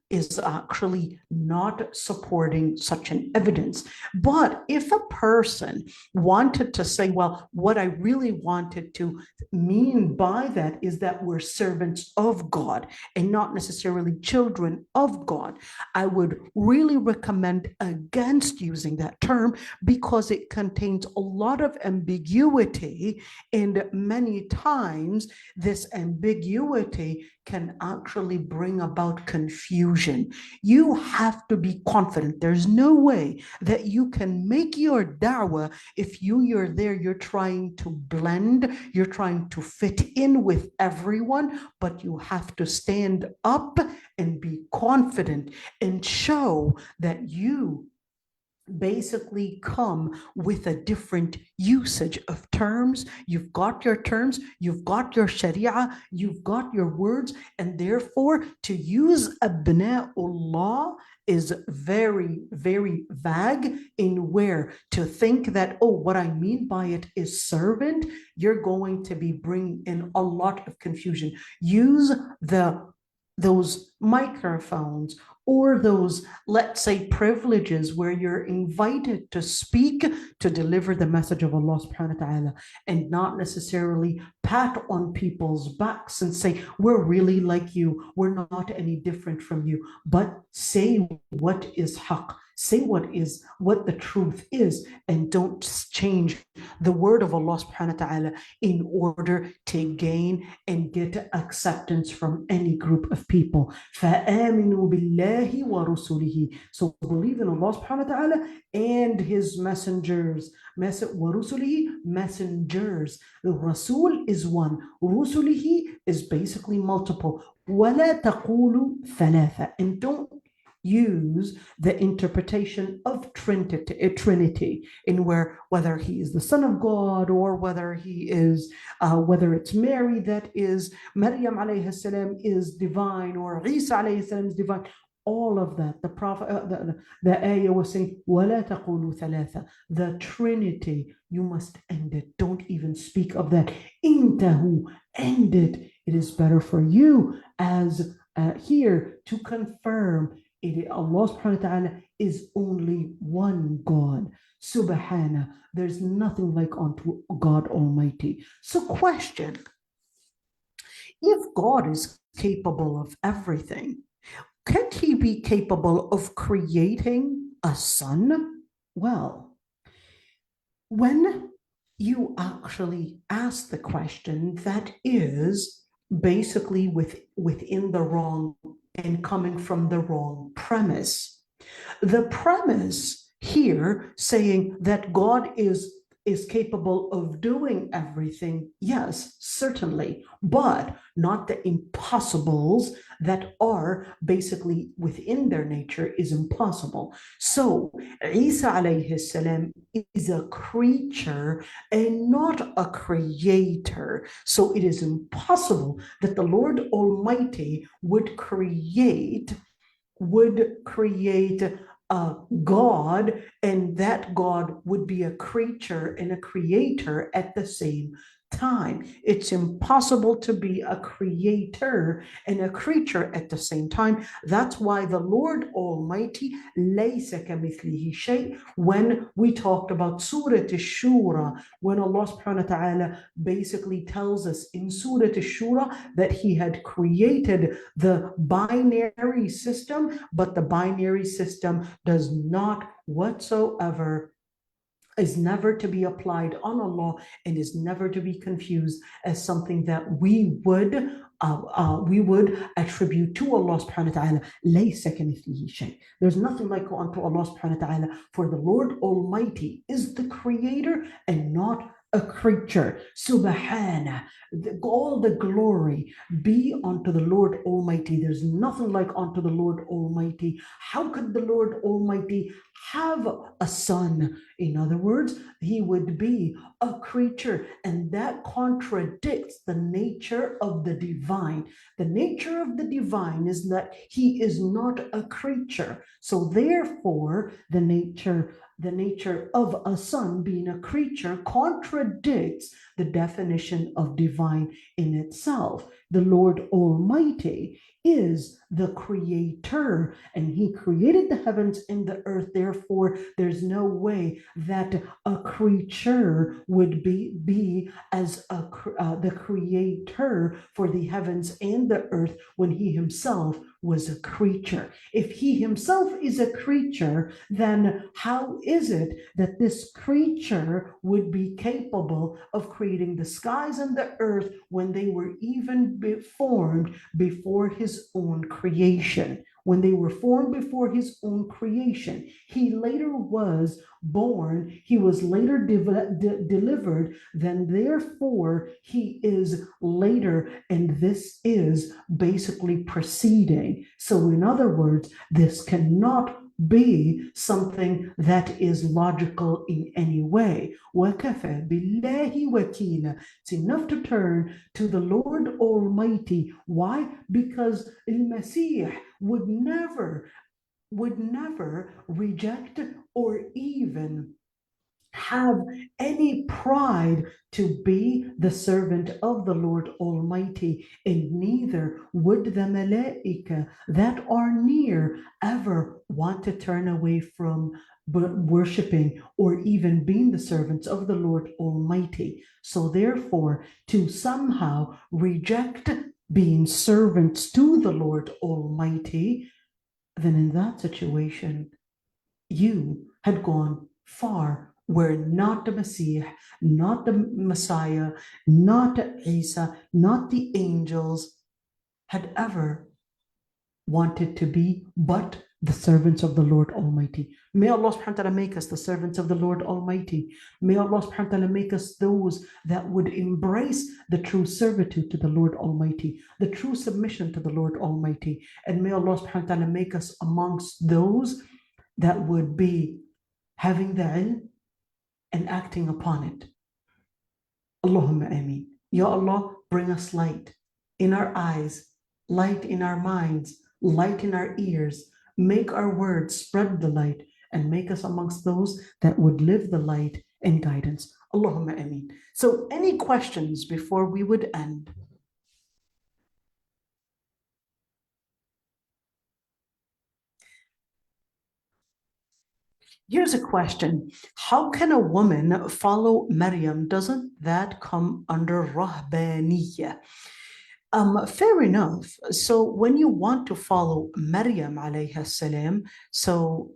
is actually not supporting such an evidence. But if a person wanted to say, well, what I really wanted to mean by that is that we're servants of God and not necessarily children of God, I would really recommend against using that term because it contains a lot of ambiguity, and many times this ambiguity can actually bring about confusion. You have to be confident. There's no way that you can make your da'wah if you're there, you're trying to blend, you're trying to fit in with everyone, but you have to stand up and be confident and show that you basically come with a different usage of terms. You've got your terms, you've got your sharia, you've got your words, and therefore to use abna'ullah is very, very vague in where to think that, oh, what I mean by it is servant, you're going to be bringing in a lot of confusion. Use those microphones or those, let's say, privileges where you're invited to speak, to deliver the message of Allah subhanahu wa ta'ala, and not necessarily pat on people's backs and say, we're really like you, we're not any different from you, but say what is haqq, say what the truth is, and don't change the word of Allah subhanahu wa ta'ala in order to gain and get acceptance from any group of people. فَآمِنُوا بِاللَّهِ وَرُسُلِهِ. So believe in Allah subhanahu wa ta'ala and his messengers. وَرُسُلِهِ, messengers. The Rasul is one. Rusulihi is basically multiple. وَلَا تَقُولُوا ثَلَاثَ. And don't use the interpretation of Trinity in where whether he is the son of God or whether he is whether it's Mary that is Maryam alayhi salam is divine or Isa alayhi salam is divine. All of that, the prophet, the ayah was saying, وَلَا تَقُولُوا ثَلَاثَ. The Trinity, you must end it. Don't even speak of that. إِنْتَهُ, end it. It is better for you as here to confirm Allah subhanahu wa ta'ala is only one God. Subhana. There's nothing like unto God Almighty. So question, if God is capable of everything, can't he be capable of creating a son? Well, when you actually ask the question, that is basically within the wrong and coming from the wrong premise. The premise here saying that God is capable of doing everything, yes, certainly, but not the impossibles that are basically within their nature is impossible. So Isa alayhi salam is a creature and not a creator. So it is impossible that the Lord Almighty would create a God, and that God would be a creature and a creator at the same time. It's impossible to be a creator and a creature at the same time. That's why the Lord Almighty, لَيْسَ كَمِثْلِهِ شَيْءٍ, when we talked about Surah Shura, when Allah subhanahu wa ta'ala basically tells us in Surah Shura that he had created the binary system, but the binary system does not whatsoever is never to be applied on Allah and is never to be confused as something that we would attribute to Allah subhanahu wa ta'ala. لَيْسَ كَمِثْلِهِ شَيْءٍ. There's nothing like unto Allah subhanahu wa ta'ala, for the Lord Almighty is the creator and not a creature. Subhana, all the glory be unto the Lord Almighty. There's nothing like unto the Lord Almighty. How could the Lord Almighty have a son? In other words, he would be a creature, and that contradicts the nature of the divine. The nature of the divine is that he is not a creature. So therefore, the nature of a son being a creature contradicts the definition of divine in itself. The Lord Almighty is the creator, and he created the heavens and the earth. Therefore, there's no way that a creature would be as the creator for the heavens and the earth when he himself was a creature. If he himself is a creature, then how is it that this creature would be capable of creating the skies and the earth when they were even formed before his own creation? When they were formed before his own creation, he later was born, he was later delivered, then therefore he is later, and this is basically preceding. So in other words, this cannot be something that is logical in any way. وَكَفَى بِاللَّهِ وَكِيلًا. It's enough to turn to the Lord Almighty. Why? Because al-Masih would never reject or even have any pride to be the servant of the Lord Almighty, and neither would the malaika that are near ever want to turn away from worshiping or even being the servants of the Lord Almighty. So therefore, to somehow reject being servants to the Lord Almighty, then in that situation, you had gone far where not the Messiah, not the Messiah, not Isa, not the angels had ever wanted to be, but the servants of the Lord Almighty. May Allah subhanahu wa ta'ala make us the servants of the Lord Almighty. May Allah subhanahu wa ta'ala make us those that would embrace the true servitude to the Lord Almighty, the true submission to the Lord Almighty. And may Allah subhanahu wa ta'ala make us amongst those that would be having the ilm and acting upon it. Allahumma ameen. Ya Allah, bring us light in our eyes, light in our minds, light in our ears. Make our words spread the light, and make us amongst those that would live the light and guidance. Allahumma ameen. So any questions before we would end? Here's a question. How can a woman follow Maryam? Doesn't that come under rahbaniyya? Fair enough. So when you want to follow Maryam alayha salam, so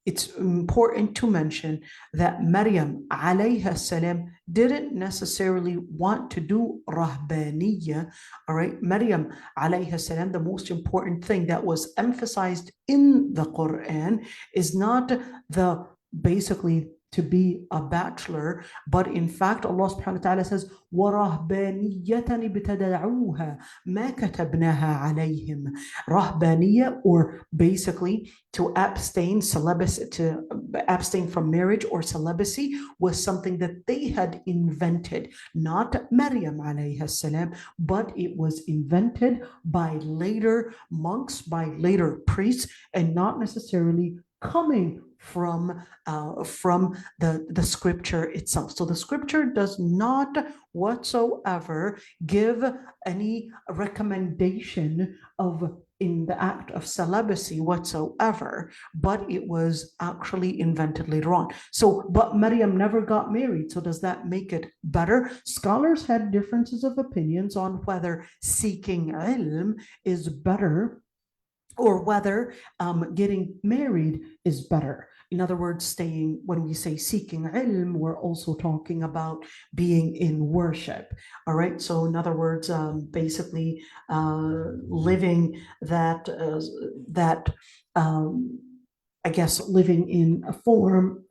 it's important to mention that Maryam alayha salam didn't necessarily want to do rahbaniyya. All right, Maryam alayha salam, the most important thing that was emphasized in the Quran is not the basically to be a bachelor, but in fact Allah subhanahu wa ta'ala says وَرَهْبَانِيَّةً ابْتَدَعُوهَا مَا كَتَبْنَاهَا عَلَيْهِمْ. Rahbaniyya, or basically to abstain celibacy, to abstain from marriage or celibacy, was something that they had invented, not Maryam alayha salam, but it was invented by later monks, by later priests, and not necessarily coming from the scripture itself. So the scripture does not whatsoever give any recommendation of in the act of celibacy whatsoever, but it was actually invented later on. So, but Maryam never got married. So does that make it better? Scholars had differences of opinions on whether seeking ilm is better or whether getting married is better. In other words, staying, when we say seeking ilm, we're also talking about being in worship. All right. So in other words, basically living that I guess, living in a form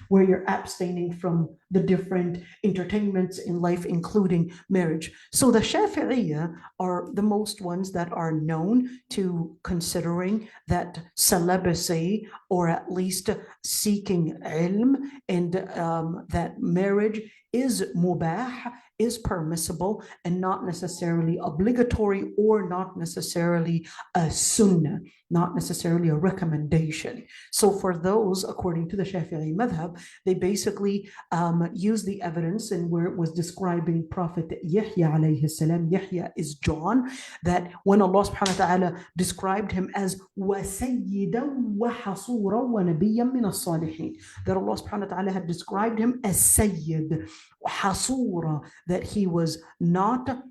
where you're abstaining from the different entertainments in life, including marriage. So the Shafi'iyya are the most ones that are known to considering that celibacy, or at least seeking ilm, and that marriage is mubah, is permissible, and not necessarily obligatory, or not necessarily a sunnah, not necessarily a recommendation. So for those, according to the Shafi'i madhab, they basically use the evidence in where it was describing Prophet Yahya alayhi salam. Yahya is John, that when Allah subhanahu wa ta'ala described him as وَسَيِّدًا وَحَصُورًا وَنَبِيًّا مِنَ الصَّالِحِينَ, that Allah subhanahu wa ta'ala had described him as Sayyid, Hasura, that he was not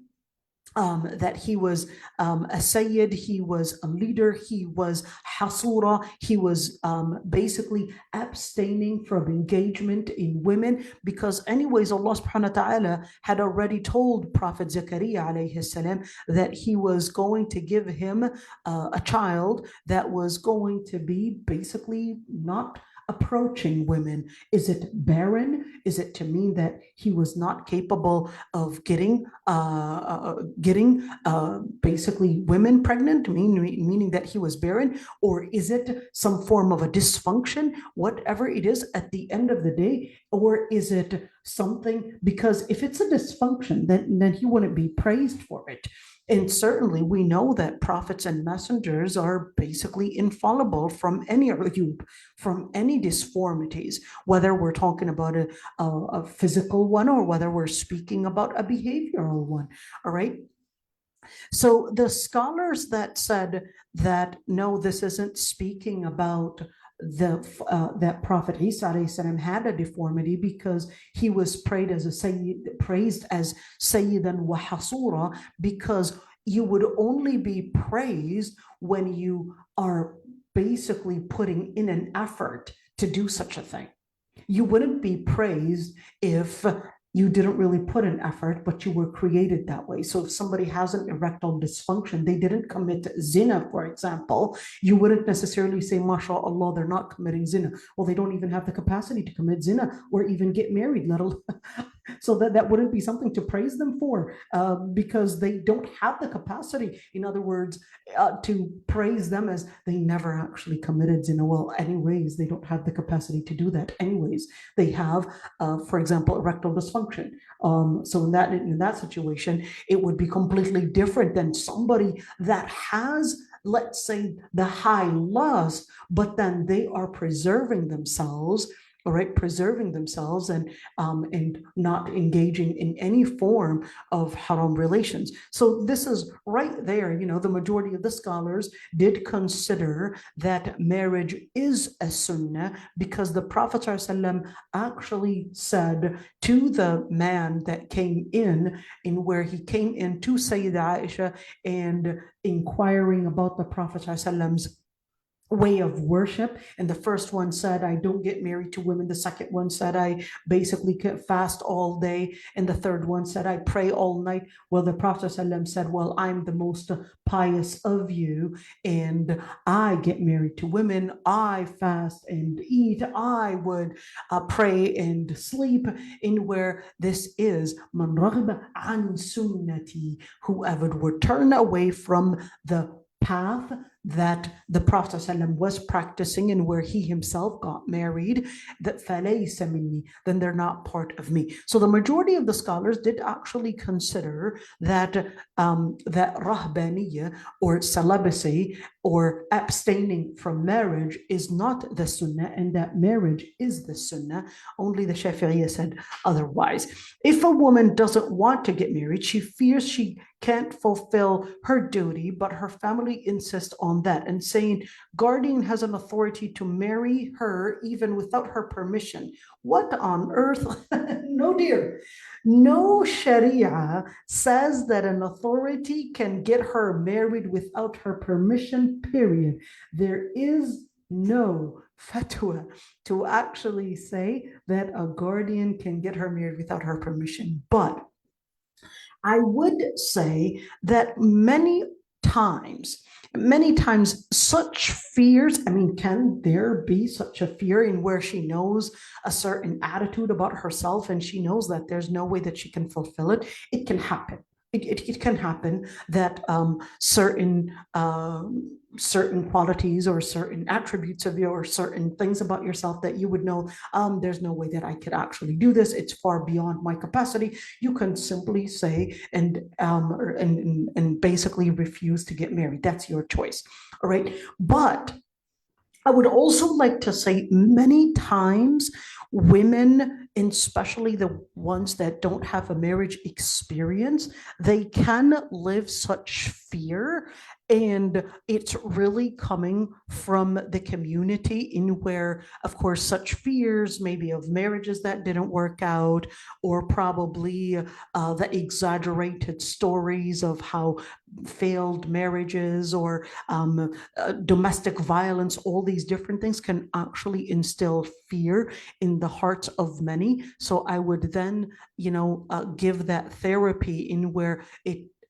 that he was a Sayyid, he was a leader, he was Hasura, he was basically abstaining from engagement in women, because anyways, Allah subhanahu wa ta'ala had already told Prophet Zakaria alayhi salam that he was going to give him a child that was going to be basically not approaching women. Is it barren? Is it to mean that he was not capable of getting basically women pregnant, meaning that he was barren? Or is it some form of a dysfunction? Whatever it is at the end of the day, or is it something, because if it's a dysfunction, then he wouldn't be praised for it. And certainly we know that prophets and messengers are basically infallible from any uyub, from any disformities, whether we're talking about a physical one, or whether we're speaking about a behavioral one. All right. So the scholars that said that, no, this isn't speaking about that Prophet Isa alayhi salam had a deformity, because he was praised as Sayyidan wa Hasura, because you would only be praised when you are basically putting in an effort to do such a thing. You wouldn't be praised if you didn't really put an effort, but you were created that way. So if somebody has an erectile dysfunction, they didn't commit zina, for example, you wouldn't necessarily say, MashaAllah, they're not committing zina. Well, they don't even have the capacity to commit zina or even get married, let alone. So that wouldn't be something to praise them for, because they don't have the capacity. In other words, to praise them as they never actually committed zina. Well, anyways, they don't have the capacity to do that. Anyways, they have, for example, erectile dysfunction. So in that situation, it would be completely different than somebody that has, let's say, the high lust, but then they are preserving themselves, all right, preserving themselves and not engaging in any form of haram relations. So this is right there, the majority of the scholars did consider that marriage is a sunnah, because the Prophet ﷺ actually said to the man that came in where he came in to Sayyidah Aysha and inquiring about the Prophet ﷺ's way of worship. And the first one said, I don't get married to women. The second one said, I basically fast all day. And the third one said, I pray all night. Well, the Prophet ﷺ said, well, I'm the most pious of you, and I get married to women. I fast and eat. I would pray and sleep. In where this is, man raghiba an sunnati, whoever would turn away from the path that the Prophet ﷺ was practicing and where he himself got married, that فَلَيْسَ مِنِّي, then they're not part of me. So the majority of the scholars did actually consider that that rahbaniyya, or celibacy, or abstaining from marriage, is not the sunnah, and that marriage is the sunnah. Only the Shafi'iyya said otherwise. If a woman doesn't want to get married, she fears she can't fulfill her duty, but her family insists on that, and saying guardian has an authority to marry her even without her permission. What on earth? No, dear. No Sharia says that an authority can get her married without her permission, period. There is no fatwa to actually say that a guardian can get her married without her permission. But I would say that many many times such fears, I mean, can there be such a fear in where she knows a certain attitude about herself and she knows that there's no way that she can fulfill it? It can happen. It can happen that certain qualities or certain attributes of you or certain things about yourself that you would know, there's no way that I could actually do this. It's far beyond my capacity. You can simply say and basically refuse to get married. That's your choice. All right. But I would also like to say many times women, especially the ones that don't have a marriage experience, they can live such fear, and it's really coming from the community in where, of course, such fears maybe of marriages that didn't work out, or probably the exaggerated stories of how failed marriages or domestic violence, all these different things can actually instill fear in the hearts of many. So I would then, give that therapy in where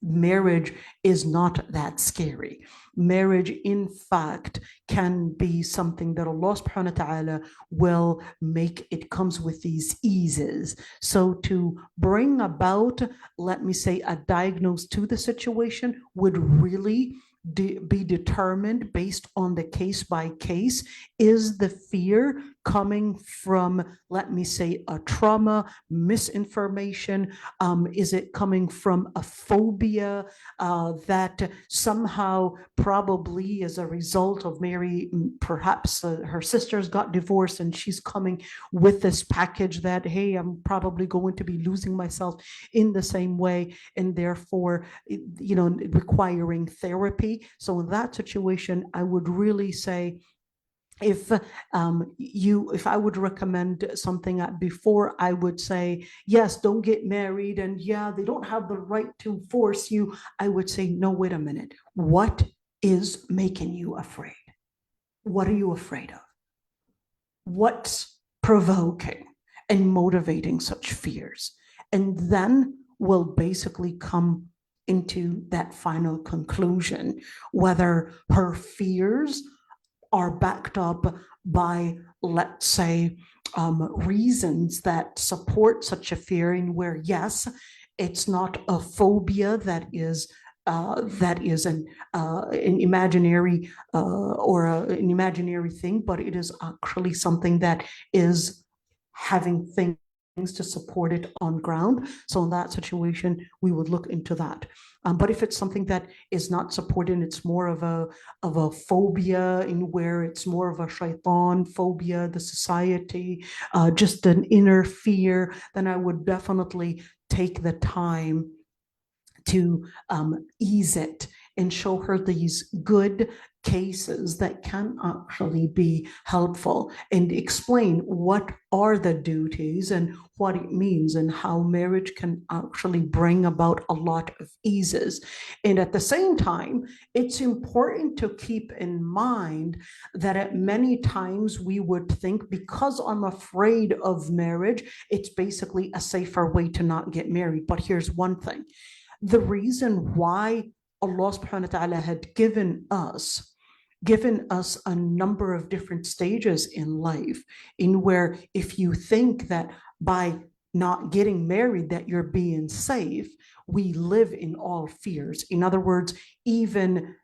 marriage is not that scary. Marriage, in fact, can be something that Allah subhanahu wa ta'ala will make. It comes with these eases. So to bring about, let me say, a diagnosis to the situation would really be determined based on the case by case. Is the fear coming from, let me say, a trauma, misinformation? Is it coming from a phobia that somehow probably as a result of Mary, perhaps her sisters got divorced and she's coming with this package that, hey, I'm probably going to be losing myself in the same way, and therefore, requiring therapy. So in that situation, I would really say, if I would recommend something before, I would say, yes, don't get married, and yeah, they don't have the right to force you. I would say, no, wait a minute. What is making you afraid? What are you afraid of? What's provoking and motivating such fears? And then we'll basically come into that final conclusion, whether her fears are backed up by, let's say, reasons that support such a fear, in where, yes, it's not a phobia that is an imaginary or an imaginary thing, but it is actually something that is having things to support it on ground. So in that situation, we would look into that. But if it's something that is not supported, it's more of a phobia, in where it's more of a shaitan phobia, the society, just an inner fear, then I would definitely take the time to ease it and show her these good cases that can actually be helpful, and explain what are the duties and what it means and how marriage can actually bring about a lot of eases. And at the same time, it's important to keep in mind that at many times we would think, because I'm afraid of marriage, it's basically a safer way to not get married. But here's one thing. The reason why Allah subhanahu wa ta'ala had given us a number of different stages in life, in where if you think that by not getting married that you're being safe, we live in all fears. In other words, even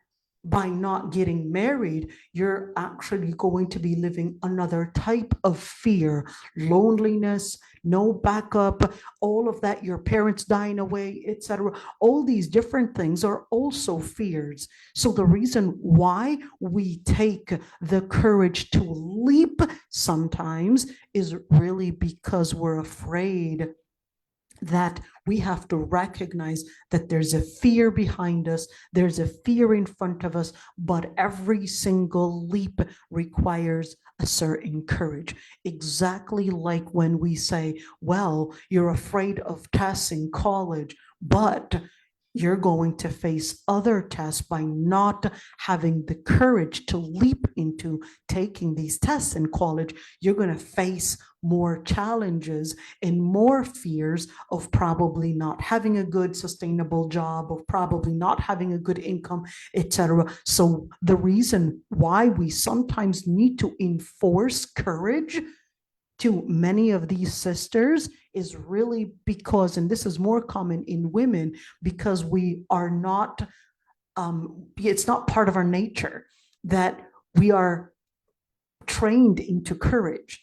by not getting married, you're actually going to be living another type of fear, loneliness, no backup, all of that, your parents dying away, etc. All these different things are also fears. So the reason why we take the courage to leap sometimes is really because we're afraid that we have to recognize that there's a fear behind us, there's a fear in front of us, but every single leap requires a certain courage. Exactly like when we say, well, you're afraid of tests in college, but you're going to face other tests by not having the courage to leap into taking these tests in college. You're going to face more challenges and more fears of probably not having a good sustainable job, of probably not having a good income, etc. So the reason why we sometimes need to enforce courage to many of these sisters is really because, and this is more common in women, because we are not, it's not part of our nature that we are trained into courage.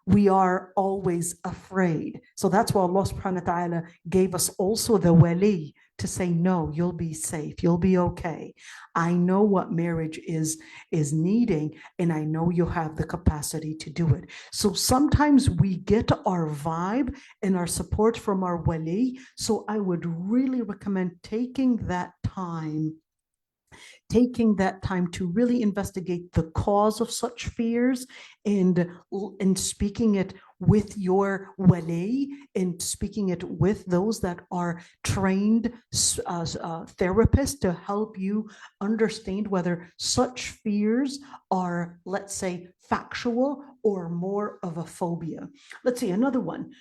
We are always afraid. So that's why Allah subhanahu wa ta'ala gave us also the wali to say, no, you'll be safe, you'll be okay. I know what marriage is needing, and I know you have the capacity to do it. So sometimes we get our vibe and our support from our wali. So I would really recommend taking that time to really investigate the cause of such fears, and speaking it with your wali, and speaking it with those that are trained therapists to help you understand whether such fears are, let's say, factual or more of a phobia. Let's see, another one.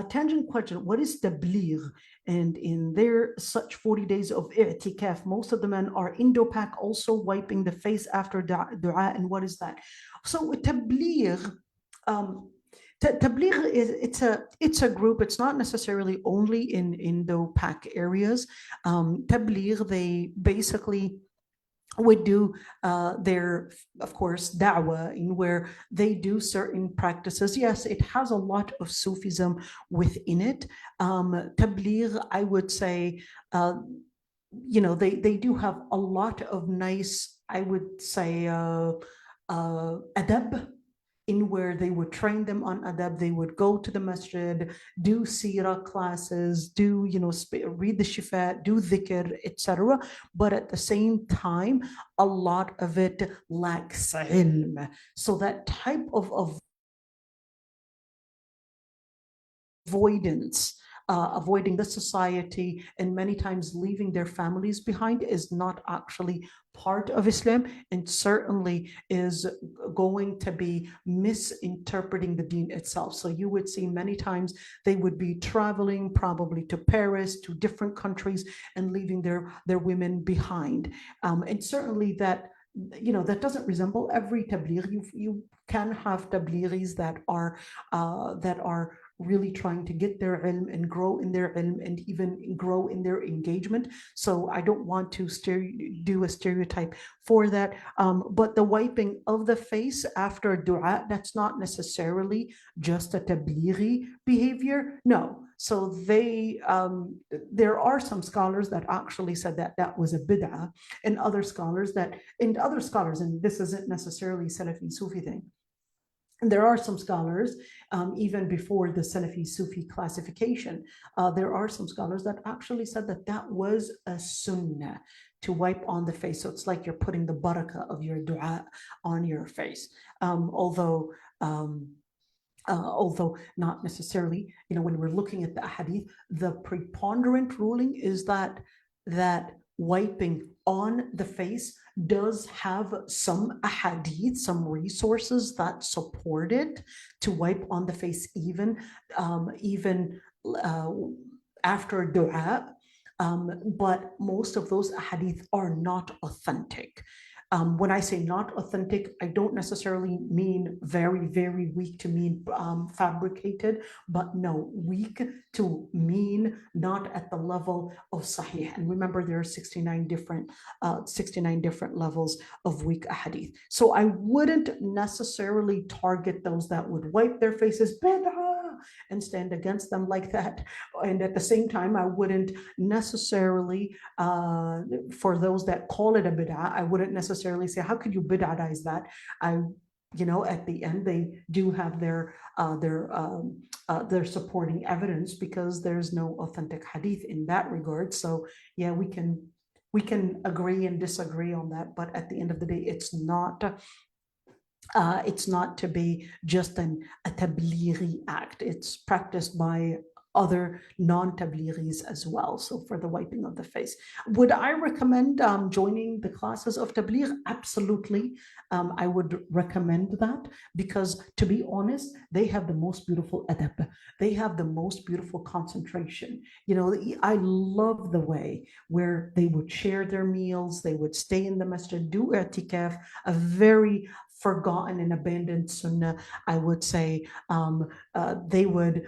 Tangent question, what is tabligh? And in their such 40 days of i'tikaf, most of the men are Indo-Pak, also wiping the face after dua. And what is that? So tabligh, tabligh is it's a group. It's not necessarily only in Indo-Pak areas. Tabligh, they basically would do their, of course, da'wah, in where they do certain practices. Yes, it has a lot of Sufism within it. Tabligh, I would say, they do have a lot of nice, I would say, adab, in where they would train them on adab. They would go to the masjid, do seerah classes, do, read the shifa, do dhikr, etc. But at the same time, a lot of it lacks ilm. So that type of avoidance, avoiding the society, and many times leaving their families behind, is not actually part of Islam, and certainly is going to be misinterpreting the deen itself. So you would see many times they would be traveling probably to Paris, to different countries, and leaving their women behind. And certainly that doesn't resemble every tabligh. You can have tablighis that are really trying to get their ilm and grow in their ilm and even grow in their engagement. So I don't want to do a stereotype for that. But the wiping of the face after dua, that's not necessarily just a tablighi behavior. No. So there are some scholars that actually said that was a bid'ah, and other scholars, and this isn't necessarily Salafi Sufi thing. And there are some scholars, even before the Salafi Sufi classification, there are some scholars that actually said that was a sunnah to wipe on the face. So it's like you're putting the barakah of your dua on your face. Although not necessarily, when we're looking at the hadith, the preponderant ruling is that wiping on the face does have some ahadith, some resources that support it, to wipe on the face even after dua. But most of those ahadith are not authentic. When I say not authentic, I don't necessarily mean very, very weak to mean fabricated, but no, weak to mean not at the level of Sahih. And remember, there are 69 different levels of weak hadith. So I wouldn't necessarily target those that would wipe their faces and stand against them like that. And at the same time, I wouldn't necessarily, for those that call it a bid'ah, I wouldn't necessarily say, how could you bid'ahdize that? At the end, they do have their supporting evidence, because there's no authentic hadith in that regard. So yeah, we can agree and disagree on that, but at the end of the day, it's not to be just a tablighi act. It's practiced by other non-tabligis as well, so for the wiping of the face. Would I recommend joining the classes of tabligh? Absolutely. I would recommend that, because to be honest, they have the most beautiful adab. They have the most beautiful concentration. You know, I love the way where they would share their meals, they would stay in the masjid, do i'tikaf, a very forgotten and abandoned sunnah, I would say. They would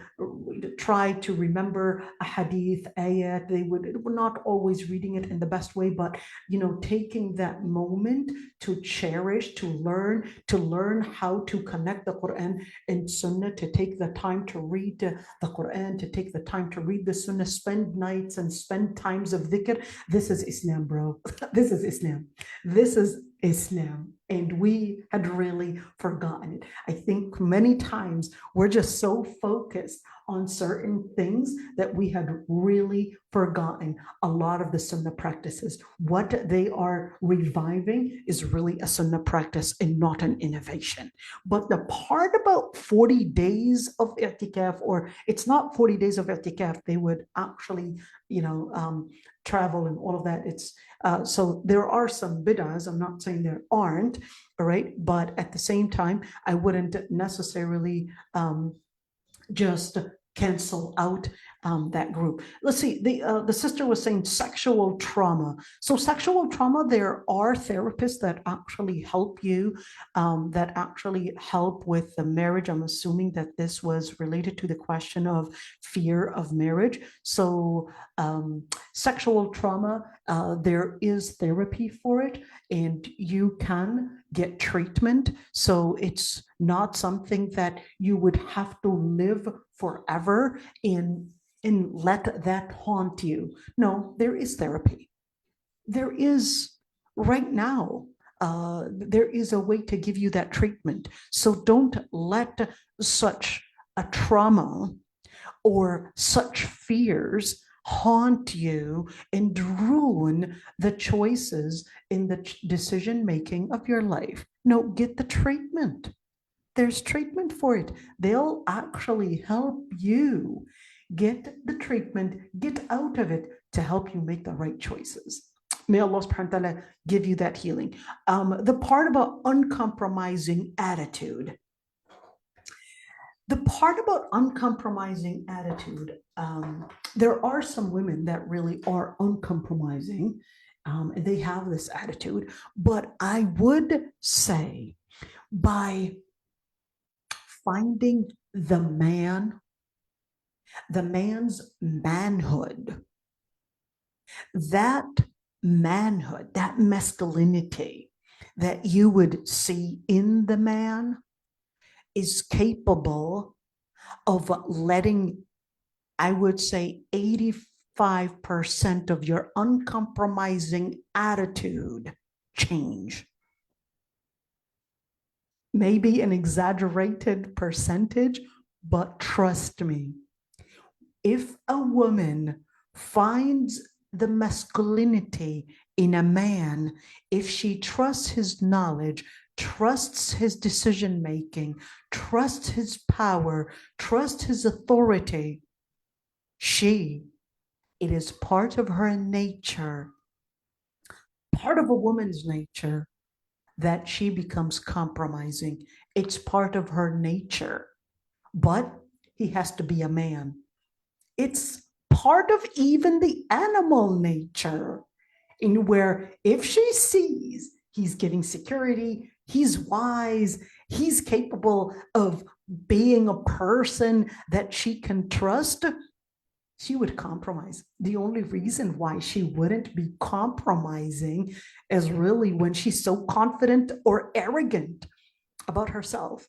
try to remember a hadith, ayat. They were not always reading it in the best way, but taking that moment to cherish, to learn how to connect the Quran and Sunnah, to take the time to read the Quran, to take the time to read the Sunnah, spend nights and spend times of dhikr. This is Islam, bro. This is Islam. This is Islam. And we had really forgotten it. I think many times we're just so focused on certain things that we had really forgotten a lot of the Sunnah practices. What they are reviving is really a Sunnah practice and not an innovation. But the part about 40 days of i'tikaf, or it's not 40 days of i'tikaf, they would actually, travel and all of that. It's so there are some bid'ahs. I'm not saying there aren't, all right? But at the same time, I wouldn't necessarily just cancel out that group. Let's see, the sister was saying sexual trauma. So sexual trauma, there are therapists that actually help you, that actually help with the marriage. I'm assuming that this was related to the question of fear of marriage. So sexual trauma, there is therapy for it, and you can get treatment. So it's not something that you would have to live forever in let that haunt you. No, there is therapy. There is right now. There is a way to give you that treatment. So don't let such a trauma or such fears haunt you and ruin the choices in the decision making of your life. No, get the treatment. There's treatment for it. They'll actually help you get the treatment, get out of it to help you make the right choices. May Allah subhanahu wa ta'ala give you that healing. The part about uncompromising attitude. The part about uncompromising attitude, there are some women that really are uncompromising. And they have this attitude, but I would say by finding the man's manhood, that manhood, that masculinity that you would see in the man is capable of letting, I would say, 85% of your uncompromising attitude change. Maybe an exaggerated percentage, but trust me, if a woman finds the masculinity in a man, if she trusts his knowledge, trusts his decision-making, trusts his power, trusts his authority, it is part of her nature, part of a woman's nature, that she becomes compromising. It's part of her nature, but he has to be a man. It's part of even the animal nature, in where if she sees he's giving security, he's wise, he's capable of being a person that she can trust, she would compromise. The only reason why she wouldn't be compromising is really when she's so confident or arrogant about herself.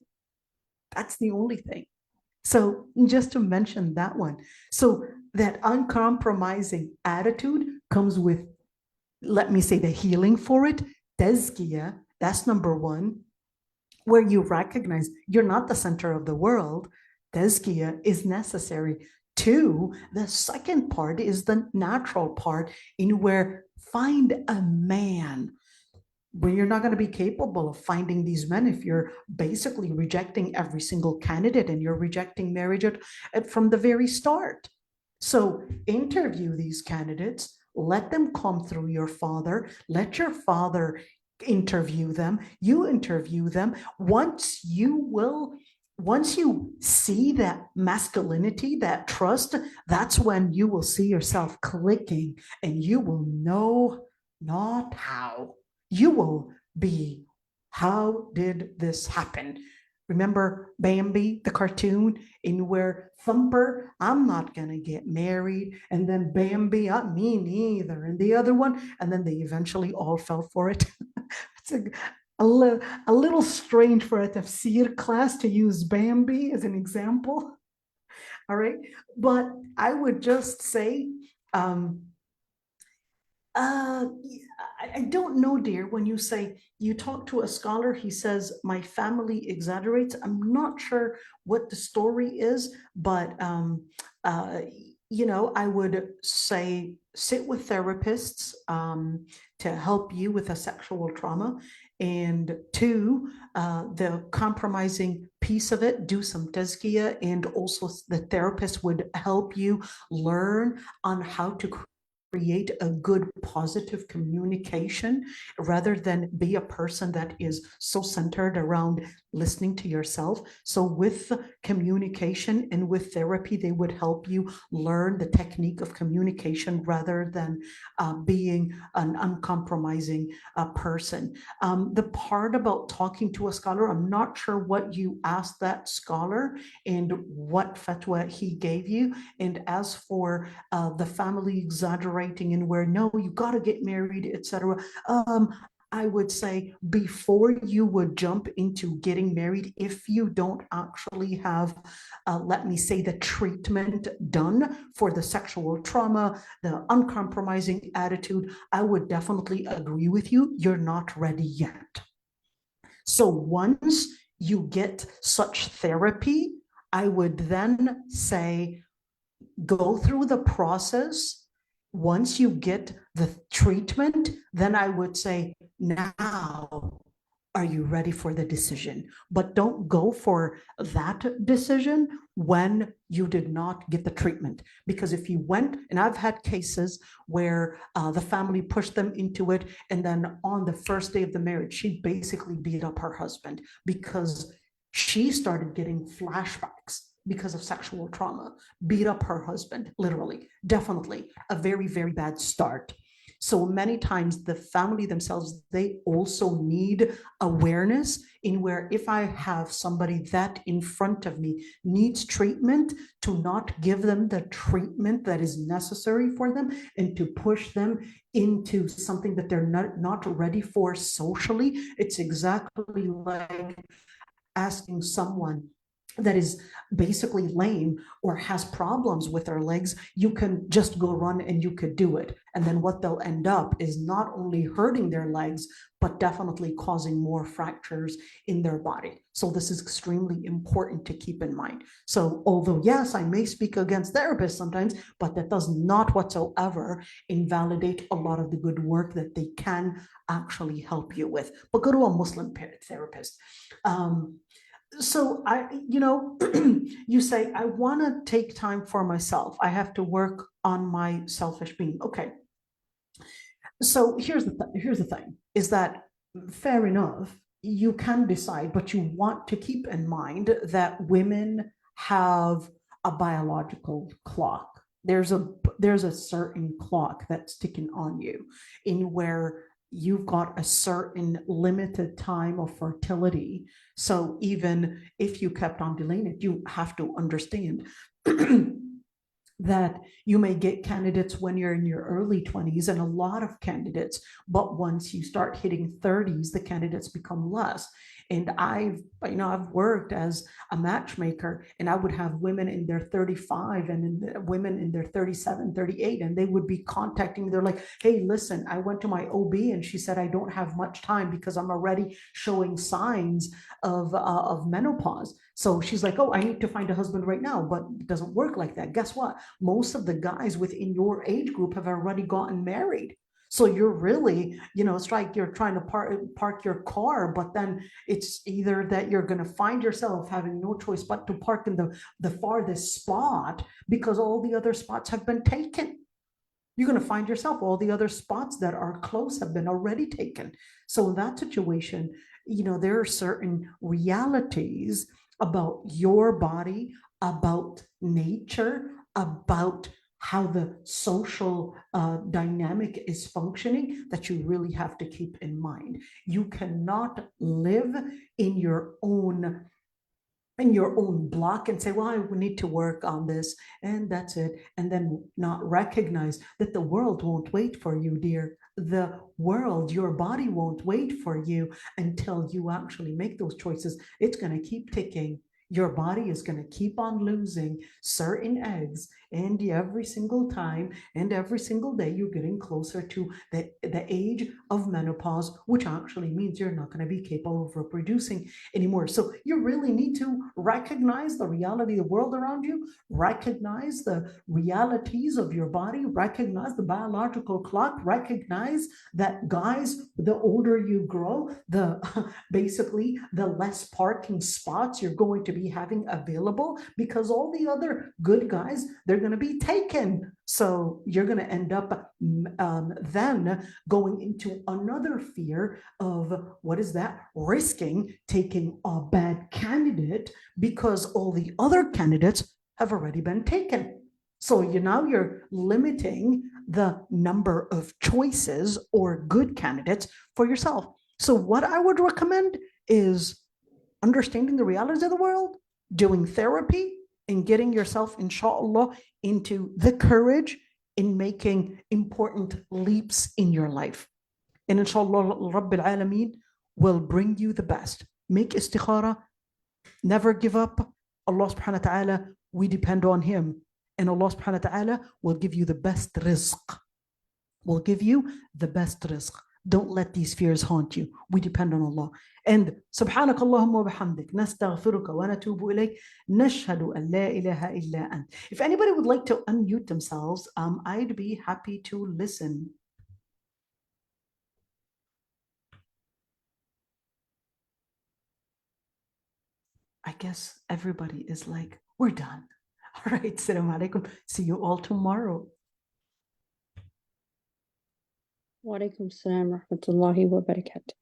That's the only thing. So just to mention that one. So that uncompromising attitude comes with, let me say, the healing for it, tazkiyah. That's number one, where you recognize you're not the center of the world. Tazkiyah is necessary. Two, the second part is the natural part, in where find a man But you're not going to be capable of finding these men if you're basically rejecting every single candidate and you're rejecting marriage from the very start. So interview these candidates, let them come through your father, let your father interview them, you interview them. Once you see that masculinity, that trust, that's when you will see yourself clicking and you will know not how. You will be, how did this happen? Remember Bambi, the cartoon, in where Thumper, I'm not going to get married. And then Bambi, me neither. And the other one, and then they eventually all fell for it. It's a little strange for a tafsir class to use Bambi as an example. All right. But I would just say, I don't know, dear, when you say you talk to a scholar, he says, my family exaggerates. I'm not sure what the story is, but, I would say sit with therapists to help you with a sexual trauma. And two, the compromising piece of it, do some tazkiyah, and also the therapist would help you learn on how to create a good positive communication rather than be a person that is so centered around listening to yourself. So with communication and with therapy, they would help you learn the technique of communication rather than being an uncompromising person. The part about talking to a scholar, I'm not sure what you asked that scholar and what fatwa he gave you. And as for the family exaggerating and where no, you got to get married, etc. I would say before you would jump into getting married, if you don't actually have, let me say, the treatment done for the sexual trauma, the uncompromising attitude, I would definitely agree with you. You're not ready yet. So once you get such therapy, I would then say, go through the process. Once you get the treatment, then I would say, now, are you ready for the decision? But don't go for that decision when you did not get the treatment. Because if you went, and I've had cases where the family pushed them into it, and then on the first day of the marriage, she basically beat up her husband because she started getting flashbacks because of sexual trauma, beat up her husband, literally, definitely a very, very bad start. So many times the family themselves, they also need awareness in where if I have somebody that in front of me needs treatment, to not give them the treatment that is necessary for them and to push them into something that they're not ready for socially. It's exactly like asking someone that is basically lame or has problems with their legs, you can just go run and you could do it. And then what they'll end up is not only hurting their legs, but definitely causing more fractures in their body. So this is extremely important to keep in mind. So although, yes, I may speak against therapists sometimes, but that does not whatsoever invalidate a lot of the good work that they can actually help you with. But go to a Muslim therapist. So you say, I want to take time for myself. I have to work on my selfish being. Okay. So here's the thing is that fair enough, you can decide, but you want to keep in mind that women have a biological clock. There's a certain clock that's ticking on you in where you've got a certain limited time of fertility. So even if you kept on delaying it, you have to understand that you may get candidates when you're in your early 20s and a lot of candidates, but once you start hitting 30s, the candidates become less. And I've worked as a matchmaker, and I would have women in their 35 and women in their 37, 38, and they would be contacting me. They're like, hey, listen, I went to my OB and she said I don't have much time because I'm already showing signs of menopause. So she's like, oh, I need to find a husband right now, but it doesn't work like that. Guess what? Most of the guys within your age group have already gotten married. So you're really, it's like you're trying to park your car, but then it's either that you're going to find yourself having no choice but to park in the farthest spot because all the other spots have been taken. You're going to find yourself all the other spots that are close have been already taken. So in that situation, there are certain realities about your body, about nature, about how the social dynamic is functioning that you really have to keep in mind. You cannot live in your own block and say, well, I need to work on this and that's it, and then not recognize that the world won't wait for you, dear. The world, your body won't wait for you until you actually make those choices. It's going to keep ticking. Your body is going to keep on losing certain eggs, and every single time and every single day you're getting closer to the age of menopause, which actually means you're not going to be capable of reproducing anymore. So you really need to recognize the reality of the world around you, recognize the realities of your body, recognize the biological clock, recognize that, guys, the older you grow, basically the less parking spots you're going to be having available, because all the other good guys, they're going to be taken. So you're going to end up then going into another fear of, what is that? Risking taking a bad candidate because all the other candidates have already been taken. So you're limiting the number of choices or good candidates for yourself. So what I would recommend is understanding the realities of the world, doing therapy, and getting yourself, inshallah, into the courage in making important leaps in your life. And inshallah, Rabbil Alameen will bring you the best. Make istikhara, never give up. Allah subhanahu wa ta'ala, we depend on him. And Allah subhanahu wa ta'ala will give you the best rizq. Will give you the best rizq. Don't let these fears haunt you. We depend on Allah. And subhanak Allahumma wa bihamdik, nastaghfiruka wa natubu ilayk, nashhadu an la ilaha illa ant. If anybody would like to unmute themselves, I'd be happy to listen. I guess everybody is like, we're done. All right, assalamu alaikum. See you all tomorrow. Wa alaikum salam wa rahmatullahi wa barakatuh.